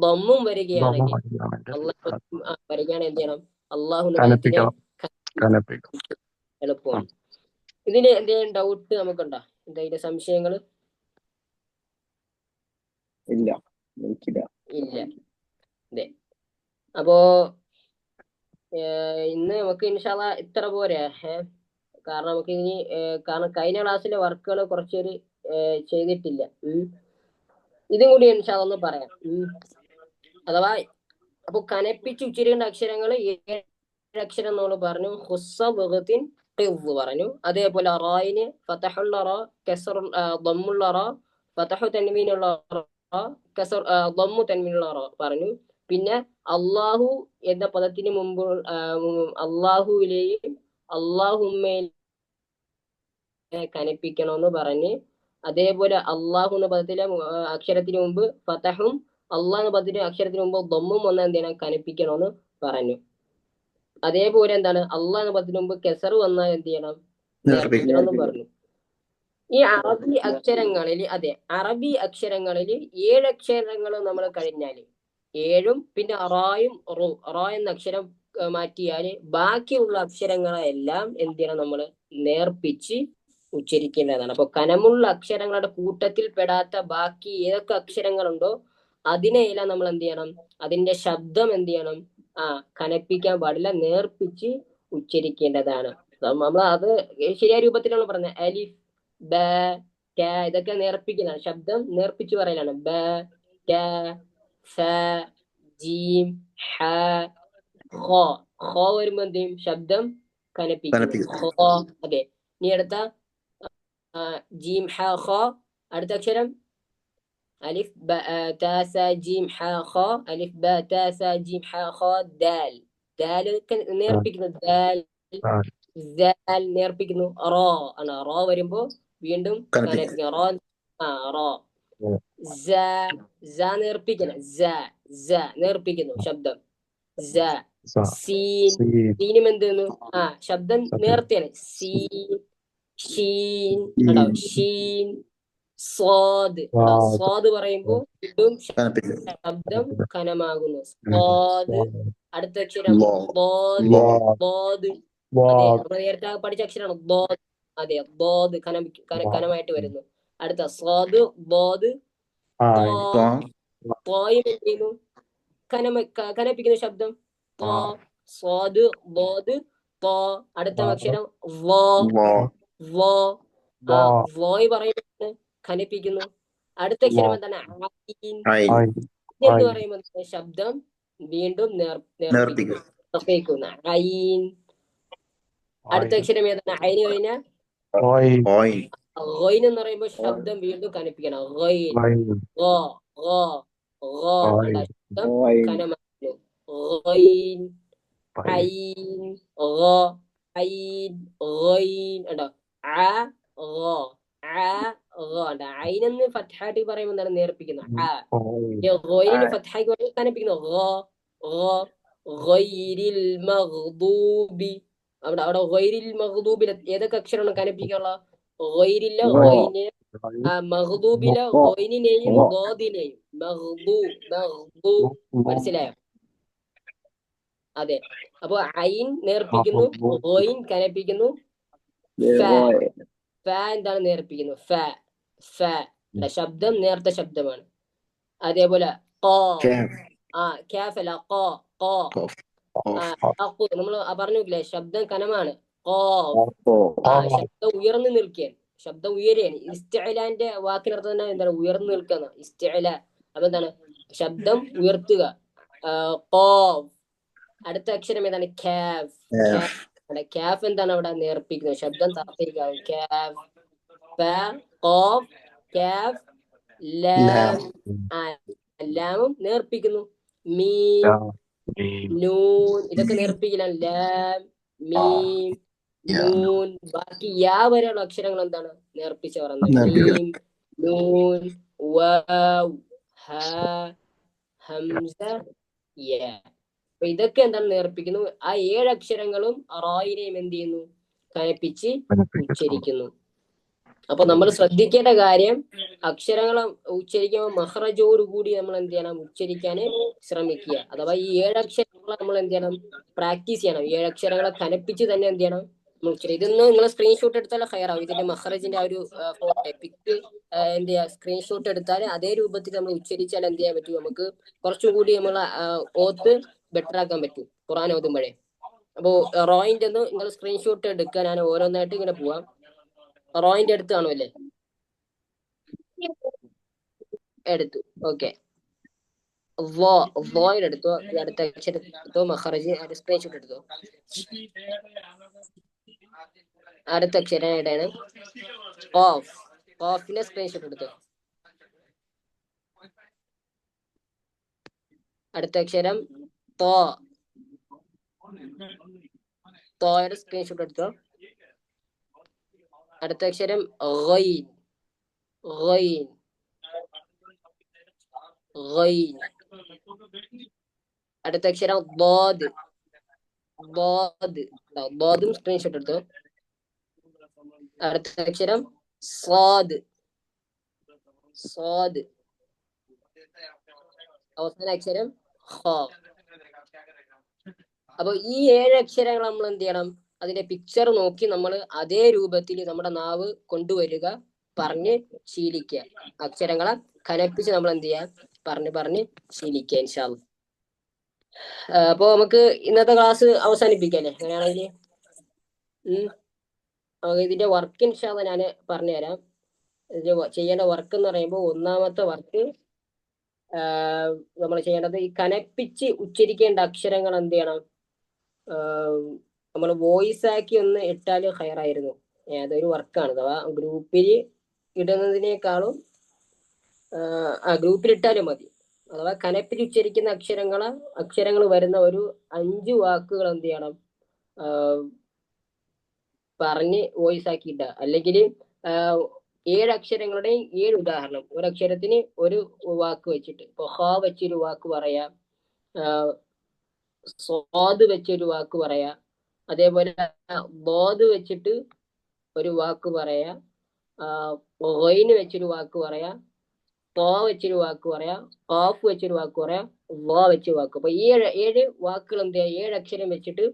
ദമ്മും വരികയാണെങ്കിൽ, വരികയാണെങ്കിൽ എന്ത് ചെയ്യണം? അള്ളാഹു എന്ന പദത്തിനെ എളുപ്പമാണ്. ഇതിന് എന്തെങ്കിലും ഡൗട്ട് നമുക്കുണ്ടോ? എന്തെങ്കിലും സംശയങ്ങള്? ഇല്ല, എനിക്കില്ല. ഇല്ല. അതെ. അപ്പോ ഇന്ന് നമുക്ക് ഇൻഷാ അല്ലാഹ് ഇത്ര പോരെ? കാരണം നമുക്ക് ഇനി കാരണം കഴിഞ്ഞ ക്ലാസ്സിലെ വർക്കുകൾ കുറച്ചൊരു ചെയ്തിട്ടില്ല. ഇതും കൂടി ഇൻഷാ അല്ലാഹ് ഒന്ന് പറയാം. അഥവാ അപ്പൊ കനപ്പിച്ച് ഉച്ചരിക്കേണ്ട അക്ഷരങ്ങൾ 7 അക്ഷരം നമ്മൾ പറഞ്ഞു. ഹുസ്സ ബഗത്തിൻ ഖിദ് പറഞ്ഞു. അതേപോലെ റായിന് ഫതഹുള്ള റ, കസർ ദമ്മുള്ള റ, ഫതഹു തൻവീനുള്ള റ, കസർ ദമ്മു തൻവീനുള്ള റ പറഞ്ഞു. പിന്നെ അള്ളാഹു എന്ന പദത്തിന് മുമ്പ് അള്ളാഹുവിലെയും അള്ളാഹുമ്മയിലെ കനപ്പിക്കണമെന്ന് പറഞ്ഞ്, അതേപോലെ അള്ളാഹു എന്ന പദത്തിലെ അക്ഷരത്തിന് മുമ്പ് ഫതഹും അള്ളാഹ് എന്ന പദത്തിന് അക്ഷരത്തിന് മുമ്പ് ദമ്മും വന്ന എന്ത് ചെയ്യണം? കനപ്പിക്കണമെന്ന് പറഞ്ഞു. അതേപോലെ എന്താണ്, അള്ളാഹ് എന്ന പദത്തിന് മുമ്പ് കെസർ വന്നാൽ എന്ത് ചെയ്യണം? നേർപ്പിക്കണമെന്ന് പറഞ്ഞു. ഈ അറബി അക്ഷരങ്ങളിൽ, അറബി അക്ഷരങ്ങളിൽ 7 അക്ഷരങ്ങൾ നമ്മൾ കഴിഞ്ഞാല്, 7ഉം പിന്നെ റായും റ എന്ന അക്ഷരം മാറ്റിയാല് ബാക്കിയുള്ള അക്ഷരങ്ങളെല്ലാം എന്ത് ചെയ്യണം? നമ്മൾ നേർപ്പിച്ച് ഉച്ചരിക്കേണ്ടതാണ്. അപ്പൊ കനമുള്ള അക്ഷരങ്ങളുടെ കൂട്ടത്തിൽ പെടാത്ത ബാക്കി ഏതൊക്കെ അക്ഷരങ്ങളുണ്ടോ അതിനെയെല്ലാം നമ്മൾ എന്ത് ചെയ്യണം? അതിന്റെ ശബ്ദം എന്ത് ചെയ്യണം? കനപ്പിക്കാൻ പാടില്ല, നേർപ്പിച്ച് ഉച്ചരിക്കേണ്ടതാണ്. നമ്മൾ അത് ശരിയായ രൂപത്തിലാണ് പറഞ്ഞത്. അലിഫ്, ബ, ക ഇതൊക്കെ നേർപ്പിക്കുന്നതാണ്, ശബ്ദം നേർപ്പിച്ച് പറയലാണ്. ബ, ക, ഫ, ജീം, ഹ, ഖ. ഖ വരുമ്പോ എന്ത് ചെയ്യും? ശബ്ദം കനപ്പിക്കുന്നു. ഖ. അതെ. ഇനി അടുത്ത ജീം, ഹ, ഖ. അടുത്ത അക്ഷരം അലിഫ്, ബ, ത, സ, ജീം, ഹ, ഖ. അലിഫ്, ബ, ത, സ, ജീം, ഹ, ഖ, ദാൽ. ദാൽ നേർപ്പിക്കുന്നു. ദാൽ, ദാൽ നേർപ്പിക്കുന്നു. റോ ആണ്. റോ വരുമ്പോ വീണ്ടും കനപ്പിക്കുന്നു. Raw, raw. സ നേർപ്പിക്കണം. സ നേർപ്പിക്കുന്നു ശബ്ദം. സീൻ, സീനും എന്തെന്നു? ശബ്ദം നേർത്തിയാണ്. സീൻ, ഷീൻ ഉണ്ടാവും. ഷീൻ, സ്വാദ്. സ്വാദ് പറയുമ്പോ വീണ്ടും ശബ്ദം കനമാകുന്നു. സ്വാദ്. അടുത്ത അക്ഷരം ബോദ്. ബോദ്. അതെ, നമ്മൾ നേരത്തെ പഠിച്ച അക്ഷരമാണ് ബോദ്. അതെ, ബോദ് കനമായിട്ട് വരുന്നു. അടുത്ത സ്വാദ്, ബോദ്. തോയും എന്ത് ചെയ്യുന്നു? കനപ്പിക്കുന്ന ശബ്ദം. തോ, സ്വാദ്, ബോദ്, തോ. അടുത്ത അക്ഷരം വോ. വോ. വോയ് പറയുന്നത് കനപ്പിക്കുന്നു. അടുത്ത അക്ഷരം എന്താണ്? എന്ന് പറയുമ്പോൾ ശബ്ദം വീണ്ടും നേർപ്പിക്കുന്നു. ഐൻ. അടുത്ത അക്ഷരം ഏതാണ്? ഐന് കഴിഞ്ഞാൽ ഗോയിൻ എന്ന് പറയുമ്പോൾ ശബ്ദം വീണ്ടും കനപ്പിക്കണം. Going, go, go, go. ശബ്ദം കനമാക്കുന്നു. ഗോയിൻ, ഐൻ, ഗോ, ഐൻ, ഗോയിൻ. ഉണ്ടോ? ആ, ഗോ, ആ, ഗോ. ഉണ്ടോ? ഐനെന്ന് ഫത്ഹായിട്ട് പറയുമ്പോൾ എന്താണ്? നേർപ്പിക്കുന്നു. ഗോയിന് ഫത്ഹായിട്ട് പറയുമ്പോൾ കനപ്പിക്കുന്നു. Go, go, ഗൈരിൽ മഗ്ദൂബി. അവിടെ ഗൈരിൽ മഗ്ദൂബിൽ ഏതൊക്കെ അക്ഷരമാണ് കനപ്പിക്കാനുള്ള? ഗൈരില്ല ഗൈനെ, മഗ്ദൂബിലെ ഗൈനിനെയും ഗോദിനെയും. മനസ്സിലായോ? അതെ. അപ്പൊ ഐൻ നേർപ്പിക്കുന്നു, ഗോയിൻ കനപ്പിക്കുന്നു. ഫ എന്താണ്? നേർപ്പിക്കുന്നു. ഫ. ഫ ശബ്ദം നേർത്ത ശബ്ദമാണ്. അതേപോലെ ഖോ, കാഫ്, കാഫ് അല്ല ഖോ, ഖോ, ഖഫ്, ഖഫ് നമ്മൾ പറഞ്ഞില്ലേ ശബ്ദം കനമാണ്. ഖോഫ്, ശബ്ദം ഉയർന്നു നിൽക്കാൻ, ശബ്ദം ഉയരുകയാണ്. ഇസ്തിഅലാന്റെ വാക്കിനർത്ഥം തന്നെ എന്താണ്? ഉയർന്നു നിൽക്കുന്ന ഇസ്തിഅല. അപ്പൊ എന്താണ്? ശബ്ദം ഉയർത്തുക. ഖോഫ്. അടുത്ത അക്ഷരം ഏതാണ്? കാഫ്. കാഫ് എന്താണ് അവിടെ നേർപ്പിക്കുന്നത്? ശബ്ദം താർത്തിക. കാഫ്, ഫ, ഖോഫ്, കാഫ്, ലാം. ലാമും നേർപ്പിക്കുന്നു. മീം, നൂൻ, ഇതൊക്കെ നേർപ്പിക്കലാണ്. ലാം, മീം, നൂൻ. ബാക്കി യാ വരെയുള്ള അക്ഷരങ്ങൾ എന്താണ് നേർപ്പിച്ച് പറയുന്നത്? മീം, നൂൻ, വാവ്, ഹ, ഹംസ, യാ. അപ്പൊ ഇതൊക്കെ എന്താണ് നേർപ്പിക്കുന്നു? ആ 7 അക്ഷരങ്ങളും റായിനെയും എന്ത് ചെയ്യുന്നു? കനപ്പിച്ച് ഉച്ചരിക്കുന്നു. അപ്പൊ നമ്മൾ ശ്രദ്ധിക്കേണ്ട കാര്യം, അക്ഷരങ്ങൾ ഉച്ചരിക്കുമ്പോൾ മഹ്റജോട് കൂടി നമ്മൾ എന്ത് ചെയ്യണം? ഉച്ചരിക്കാൻ ശ്രമിക്കുക. അഥവാ ഈ 7 അക്ഷരങ്ങളെ നമ്മൾ എന്ത് ചെയ്യണം? പ്രാക്ടീസ് ചെയ്യണം. 7 അക്ഷരങ്ങളെ കനപ്പിച്ച് തന്നെ എന്ത് ചെയ്യണം? നമ്മൾ ഉച്ചരിക്കും. ഇതൊന്ന് നിങ്ങൾ സ്ക്രീൻഷോട്ട് എടുത്താൽ ഹയറാവും. ഇതിന്റെ മഹ്റജിന്റെ ആ ഒരു പിക്ക് എന്ത് ചെയ്യുക? സ്ക്രീൻഷോട്ട് എടുത്താൽ അതേ രൂപത്തിൽ നമ്മൾ ഉച്ചരിച്ചാൽ എന്ത് ചെയ്യാൻ പറ്റും? നമുക്ക് കുറച്ചും കൂടി നമ്മൾ ഓത്ത് ബെറ്റർ ആക്കാൻ പറ്റും ഖുർആൻ ഓതുമ്പോഴേ. അപ്പോ റോയിന്റെ ഒന്ന് നിങ്ങൾ സ്ക്രീൻഷോട്ട് എടുക്കുക. ഞാൻ ഓരോന്നായിട്ട് ഇങ്ങനെ പോവാം. റോയിന്റെ അടുത്ത് കാണുമല്ലേ? എടുത്തു. ഓക്കെ. എടുത്തോ. അടുത്ത അക്ഷരം എടുത്തോ. മഖറജ് സ്ക്രീൻഷോട്ട് എടുത്തോ. അടുത്ത അക്ഷരം ഏതാണ്? ഖാഫ്. ഖാഫിനെ സ്ക്രീൻഷോട്ട് എടുത്തോ. അടുത്ത അക്ഷരം ത. തയുടെ സ്ക്രീൻഷോട്ട് എടുത്തോ. അടുത്ത അക്ഷരം ഗൈൻ. Gain, gain. അടുത്ത അക്ഷരം ضاد. ضاد, ضادും സ്ക്രീൻഷോട്ട് എടുത്തോ. അടുത്ത അക്ഷരം സാദ്. സാദ്. അവസാന അക്ഷരം ഖ. അപ്പൊ ഈ 7 അക്ഷരങ്ങൾ നമ്മൾ എന്ത് ചെയ്യണം? അതിന്റെ പിക്ചർ നോക്കി നമ്മൾ അതേ രൂപത്തിൽ നമ്മുടെ നാവ് കൊണ്ടുവരിക, പറഞ്ഞ് ശീലിക്കുക. അക്ഷരങ്ങളെ കനപ്പിച്ച് നമ്മൾ എന്ത് ചെയ്യുക? പറഞ്ഞ് ശീലിക്കുക ഇൻഷാ അല്ലാഹ്. അപ്പൊ നമുക്ക് ഇന്നത്തെ ക്ലാസ് അവസാനിപ്പിക്കല്ലേ? അങ്ങനെയാണെങ്കിൽ ഇതിന്റെ വർക്ക് ഇൻഷാ അല്ലാഹ് ഞാൻ പറഞ്ഞുതരാം. ഇത് ചെയ്യേണ്ട വർക്ക് എന്ന് പറയുമ്പോൾ, ഒന്നാമത്തെ വർക്ക് നമ്മൾ ചെയ്യേണ്ടത് ഈ കനപ്പിച്ച് ഉച്ചരിക്കേണ്ട അക്ഷരങ്ങൾ എന്ത് ചെയ്യണം? നമ്മൾ വോയിസ് ആക്കി ഒന്ന് ഇട്ടാൽ ഹയറായിരുന്നു. അതൊരു വർക്കാണ്. അഥവാ ഗ്രൂപ്പിൽ ഇടുന്നതിനേക്കാളും ഗ്രൂപ്പിൽ ഇട്ടാലും മതി. അഥവാ കനപ്പിച്ച് ഉച്ചരിക്കുന്ന അക്ഷരങ്ങൾ വരുന്ന ഒരു 5 വാക്കുകൾ എന്ത് ചെയ്യണം? പറഞ്ഞ് വോയിസ് ആക്കി ഇടുക. അല്ലെങ്കിൽ 7 അക്ഷരങ്ങളുടെയും 7 ഉദാഹരണം. ഒരു അക്ഷരത്തിന് ഒരു വാക്ക് വെച്ചിട്ട്, ഇപ്പൊ ഹ വെച്ചൊരു വാക്ക് പറയാം, സ്വാദ് വെച്ചൊരു വാക്ക് പറയാ, അതേപോലെ ബോദ് വെച്ചിട്ട് ഒരു വാക്ക് പറയാ, ഗൈന് വെച്ചൊരു വാക്ക് പറയാ, തോ വെച്ചൊരു വാക്ക് പറയാ, ഖാഫ് വെച്ചൊരു വാക്ക് പറയാ, വാ വെച്ച വാക്ക്. അപ്പൊ ഈ 7 വാക്കുകൾ എന്ത് ചെയ്യുക? 7 അക്ഷരം വെച്ചിട്ട്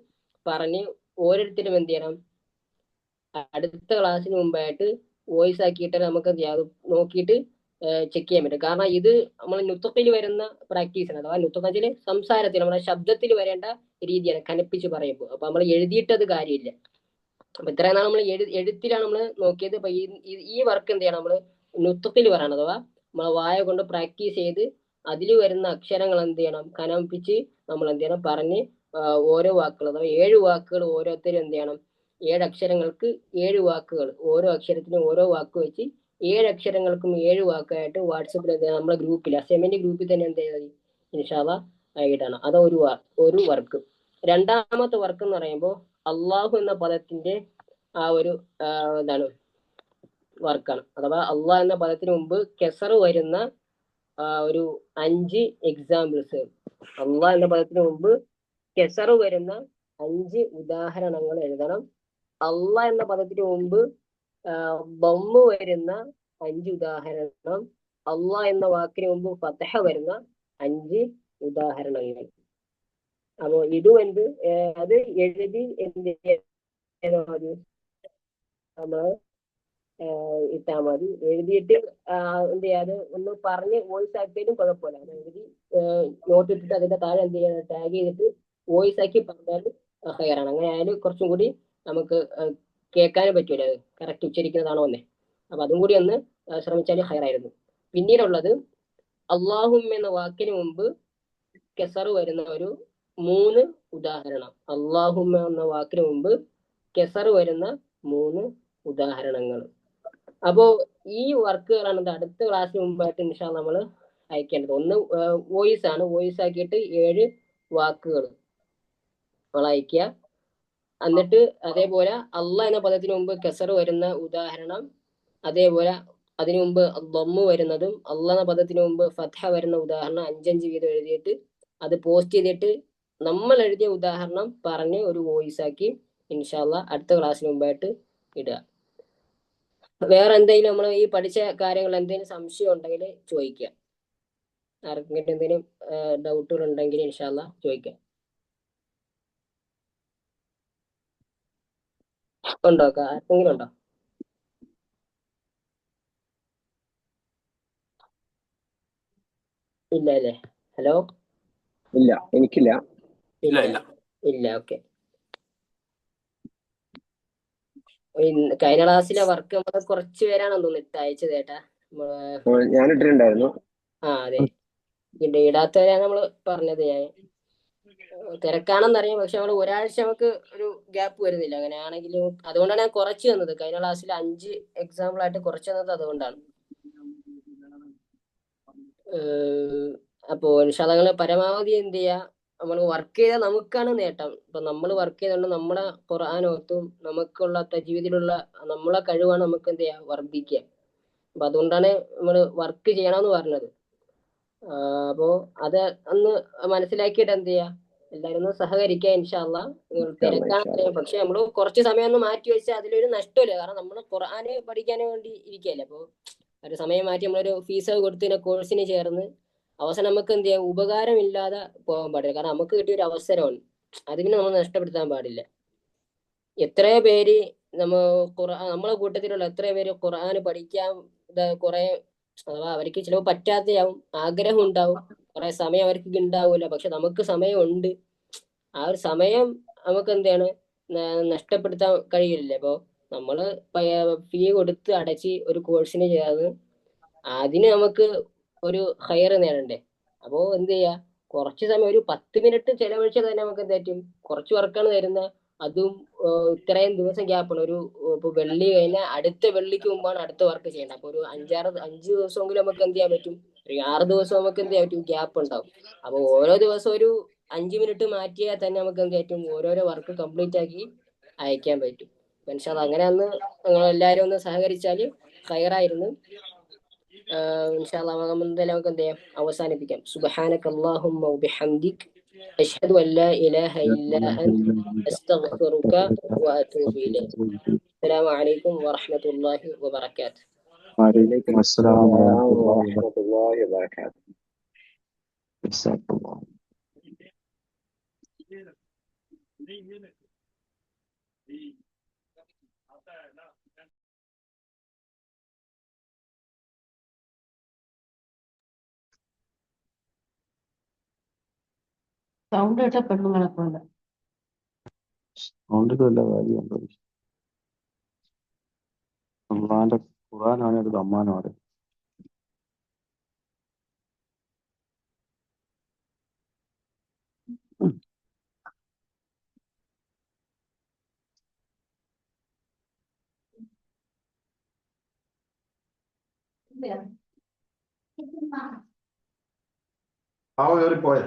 പറഞ്ഞ് ഓരോരുത്തരും എന്ത് ചെയ്യണം? അടുത്ത ക്ലാസ്സിന് മുമ്പായിട്ട് വോയിസ് ആക്കിയിട്ട് നമുക്ക് എന്ത് ചെയ്യാം? നോക്കിയിട്ട് ചെക്ക് ചെയ്യാൻ പറ്റും. കാരണം ഇത് നമ്മൾ നുത്തഖിൽ വരുന്ന പ്രാക്ടീസാണ്. അഥവാ നുത്തഖില് സംസാരത്തിൽ നമ്മുടെ ശബ്ദത്തിൽ വരേണ്ട രീതിയാണ് കനപ്പിച്ച് പറയുമ്പോൾ. അപ്പൊ നമ്മൾ എഴുതിയിട്ടത് കാര്യമില്ല. അപ്പൊ ഇത്രയും നാൾ നമ്മൾ എഴുത്തിലാണ് നമ്മൾ നോക്കിയത്. അപ്പൊ ഈ വർക്ക് എന്ത് ചെയ്യണം? നമ്മൾ നുത്തഖിൽ പറയണം. അഥവാ നമ്മൾ വായ കൊണ്ട് പ്രാക്ടീസ് ചെയ്ത് അതിൽ വരുന്ന അക്ഷരങ്ങൾ എന്ത് ചെയ്യണം? കനപ്പിച്ച് നമ്മൾ എന്ത് ചെയ്യണം? പറഞ്ഞ് ഓരോ വാക്കുകൾ, അഥവാ 7 വാക്കുകൾ ഓരോരുത്തരും എന്ത് ചെയ്യണം? 7 അക്ഷരങ്ങൾക്ക് 7 വാക്കുകൾ, ഓരോ അക്ഷരത്തിനും ഓരോ വാക്ക് വെച്ച് 7 അക്ഷരങ്ങൾക്കും 7 വാക്കായിട്ട് വാട്സപ്പിൽ എന്ത് ചെയ്യണം? നമ്മുടെ ഗ്രൂപ്പിൽ, അസൈൻമെന്റ് ഗ്രൂപ്പിൽ തന്നെ എന്ത് ചെയ്താൽ ഇൻഷാ അല്ലാഹ് ഇടണം. അത് ഒരു വർക്ക്. രണ്ടാമത്തെ വർക്ക് എന്ന് പറയുമ്പോൾ അള്ളാഹു എന്ന പദത്തിന്റെ ആ ഒരു എന്താണ് വർക്കാണ്. അഥവാ അള്ളാഹ് എന്ന പദത്തിന് മുമ്പ് കെസർ വരുന്ന ഒരു 5 എക്സാമ്പിൾസ്. അള്ളാഹ് എന്ന പദത്തിന് മുമ്പ് കെസർ വരുന്ന 5 ഉദാഹരണങ്ങൾ എഴുതണം. അള്ളാഹ് എന്ന പദത്തിന് മുമ്പ് ബമ്മ് വരുന്ന 5 ഉദാഹരണം. അള്ളാഹ് എന്ന വാക്കിന് മുമ്പ് ഫതഹ വരുന്ന 5 ഉദാഹരണങ്ങൾ. അപ്പോ ഇതും അത് എഴുതി നമ്മള് ഇട്ടാൽ മതി. എഴുതിയിട്ട് എന്ത് ചെയ്യാതെ ഒന്ന് പറഞ്ഞ് വോയിസ് ആക്കിയാലും കുഴപ്പമില്ല. അത് എഴുതി നോട്ട് ഇട്ടിട്ട് അതിന്റെ താഴെ എന്ത് ചെയ്യാൻ ടാഗ് ചെയ്തിട്ട് വോയിസ് ആക്കി പറഞ്ഞാൽ ഹയറാണ്. അങ്ങനെ ആയാലും കുറച്ചും കൂടി നമുക്ക് കേൾക്കാനും പറ്റൂല അത് കറക്റ്റ് ഉച്ചരിക്കുന്നതാണോ എന്നേ. അപ്പൊ അതും കൂടി ഒന്ന് ശ്രമിച്ചാൽ ഹയറായിരുന്നു. പിന്നീടുള്ളത് അള്ളാഹും എന്ന വാക്കിന് മുമ്പ് കെസറ് വരുന്ന ഒരു 3 ഉദാഹരണം. അള്ളാഹും എന്ന വാക്കിന് മുമ്പ് കെസറ് വരുന്ന 3 ഉദാഹരണങ്ങൾ. അപ്പോ ഈ വർക്കുകളാണ് അടുത്ത ക്ലാസ്സിന് മുമ്പായിട്ട് ഇൻഷാ നമ്മൾ അയക്കേണ്ടത്. ഒന്ന് വോയിസ് ആണ്. വോയിസ് ആക്കിയിട്ട് 7 വാക്കുകൾ നമ്മൾ അയക്കുക. എന്നിട്ട് അതേപോലെ അള്ളാഹ് എന്ന പദത്തിന് മുമ്പ് കെസറ് വരുന്ന ഉദാഹരണം, അതേപോലെ അതിനു മുമ്പ് ദമ്മ് വരുന്നതും അള്ളാഹ് എന്ന പദത്തിന് മുമ്പ് ഫത്ഹ വരുന്ന ഉദാഹരണം 5 വീതം എഴുതിയിട്ട് അത് പോസ്റ്റ് ചെയ്തിട്ട് നമ്മൾ എഴുതിയ ഉദാഹരണം പറഞ്ഞ് ഒരു വോയിസ് ആക്കി ഇൻഷാല്ല അടുത്ത ക്ലാസ്സിന് മുമ്പായിട്ട് ഇടുക. വേറെ എന്തെങ്കിലും നമ്മൾ ഈ പഠിച്ച കാര്യങ്ങൾ എന്തെങ്കിലും സംശയം ഉണ്ടെങ്കിൽ ചോദിക്കുക. ആർക്കെങ്കിലും എന്തെങ്കിലും ഡൗട്ടുകൾ ഉണ്ടെങ്കിൽ ഇൻഷാല്ല ചോദിക്കാം. ഉണ്ടോ? ആർക്കെങ്കിലും ഉണ്ടോ? ഇല്ല അല്ലേ? ഹലോ? ഇല്ല, എനിക്കില്ല. ഇല്ല. ഓക്കെ. കഴിഞ്ഞ ക്ലാസ്സിലെ വർക്ക് നമ്മൾ കുറച്ച് പേരാണെന്ന് തോന്നുന്നു ഇട്ട് അയച്ചത് ചേട്ടാ. ഞാൻ ഇട്ടിട്ടുണ്ടായിരുന്നു. അതെ. ഇടാത്തവരാണ് നമ്മൾ പറഞ്ഞത്. ഞാൻ തിരക്കാണെന്നറിയാം, പക്ഷെ നമ്മൾ ഒരാഴ്ച നമുക്ക് ഒരു ഗ്യാപ്പ് വരുന്നില്ല. അങ്ങനെയാണെങ്കിലും അതുകൊണ്ടാണ് ഞാൻ കുറച്ച് തന്നത്. കഴിഞ്ഞ ക്ലാസ്സിൽ 5 എക്സാമ്പിൾ ആയിട്ട് കുറച്ച് തന്നത് അതുകൊണ്ടാണ്. അപ്പോ ഇൻഷാല്ല പരമാവധി എന്ത് ചെയ്യുക, നമ്മൾ വർക്ക് ചെയ്താൽ നമുക്കാണ് നേട്ടം. ഇപ്പൊ നമ്മൾ വർക്ക് ചെയ്തുകൊണ്ട് നമ്മളെ ഖുർആനോത്തും നമുക്കുള്ള തജ്വീദിലുള്ള നമ്മളെ കഴിവാണ് നമുക്ക് എന്ത് ചെയ്യുക വർദ്ധിക്കുക. അപ്പൊ അതുകൊണ്ടാണ് നമ്മൾ വർക്ക് ചെയ്യണമെന്ന് പറഞ്ഞത്. അപ്പോ അത് ഒന്ന് മനസ്സിലാക്കിയിട്ട് എന്ത് ചെയ്യുക, എല്ലാവരും ഒന്ന് സഹകരിക്കുക. ഇൻഷാല്ല തിരക്കാണ്, പക്ഷെ നമ്മൾ കുറച്ച് സമയം ഒന്ന് മാറ്റി വെച്ചാൽ അതിലൊരു നഷ്ടമില്ല. കാരണം നമ്മൾ ഖുർആന് പഠിക്കാൻ വേണ്ടി ഇരിക്കുകയല്ലേ. അപ്പോൾ ഒരു സമയം മാറ്റി നമ്മളൊരു ഫീസ് കൊടുത്തതിന് കോഴ്സിന് ചേർന്ന് അവസാനം നമുക്ക് എന്ത് ചെയ്യാം ഉപകാരമില്ലാതെ പോകാൻ പാടില്ല. കാരണം നമുക്ക് കിട്ടിയ ഒരു അവസരമാണ്, അത് പിന്നെ നമ്മൾ നഷ്ടപ്പെടുത്താൻ പാടില്ല. എത്രയോ പേര് നമ്മളെ കൂട്ടത്തിലുള്ള എത്രയോ പേര് ഖുർആന് പഠിക്കാൻ കുറെ അഥവാ അവർക്ക് ചിലപ്പോൾ പറ്റാതെയാവും, ആഗ്രഹം ഉണ്ടാവും, കുറെ സമയം അവർക്ക് ഉണ്ടാവില്ല. പക്ഷെ നമുക്ക് സമയമുണ്ട്. ആ ഒരു സമയം നമുക്ക് എന്താണ് നഷ്ടപ്പെടുത്താൻ കഴിയില്ല. അപ്പോൾ നമ്മള് ഫീ കൊടുത്ത് അടച്ച് ഒരു കോഴ്സിന് ചേർന്ന് അതിന് നമുക്ക് ഒരു ഹയർ നേടണ്ടേ. അപ്പോ എന്ത് ചെയ്യാ, കുറച്ച് സമയം ഒരു 10 മിനിറ്റ് ചെലവഴിച്ചാൽ തന്നെ നമുക്ക് എന്ത് പറ്റും, കുറച്ച് വർക്കാണ് തരുന്നത്. അതും ഇത്രയും ദിവസം ഗ്യാപ്പാണ്. ഇപ്പൊ വെള്ളി കഴിഞ്ഞാൽ അടുത്ത വെള്ളിക്ക് മുമ്പാണ് അടുത്ത വർക്ക് ചെയ്യേണ്ടത്. അപ്പൊ ഒരു 5 ദിവസമെങ്കിലും നമുക്ക് എന്ത് ചെയ്യാൻ പറ്റും, ഒരു 6 ദിവസം നമുക്ക് എന്ത് ചെയ്യാൻ പറ്റും, ഗ്യാപ്പ് ഉണ്ടാവും. അപ്പൊ ഓരോ ദിവസവും ഒരു 5 മിനിറ്റ് മാറ്റിയാൽ തന്നെ നമുക്ക് എന്ത് പറ്റും, ഓരോരോ വർക്ക് കംപ്ലീറ്റ് ആക്കി അയക്കാൻ പറ്റും. ഇൻഷാല്ലാ അങ്ങനെ അന്ന് നിങ്ങൾ എല്ലാവരും ഒന്ന് സഹകരിച്ചാല് ഹൈറായിരുന്നു. ഇൻഷാല്ലാ നമുക്ക് എന്ത് ചെയ്യാം, അവസാനിപ്പിക്കാം. സുബ്ഹാനക അല്ലാഹുമ്മ വബിഹംദിക് അശ്ഹദു അൻ ലാ ഇലാഹ ഇല്ലാ അൻത അസ്തഗ്ഫിറുക വഅതൂബു ഇലൈക്. അസ്സലാമു അലൈക്കും വറഹ്മത്തുള്ളാഹി വബറകാതുഹു. വഅലൈക്കും അസ്സലാം വറഹ്മത്തുള്ളാഹി വബറകാതുഹു. സൗണ്ട് കേട്ട പെണ്ണുങ്ങളെ പോലെ. സൗണ്ടിൽ വല്ല കാര്യമുണ്ടോ? അള്ളാന്റെ ഖുർആനാണ് ഒരു അമ്മാനമാണ്. പാവ കയറിപ്പോയ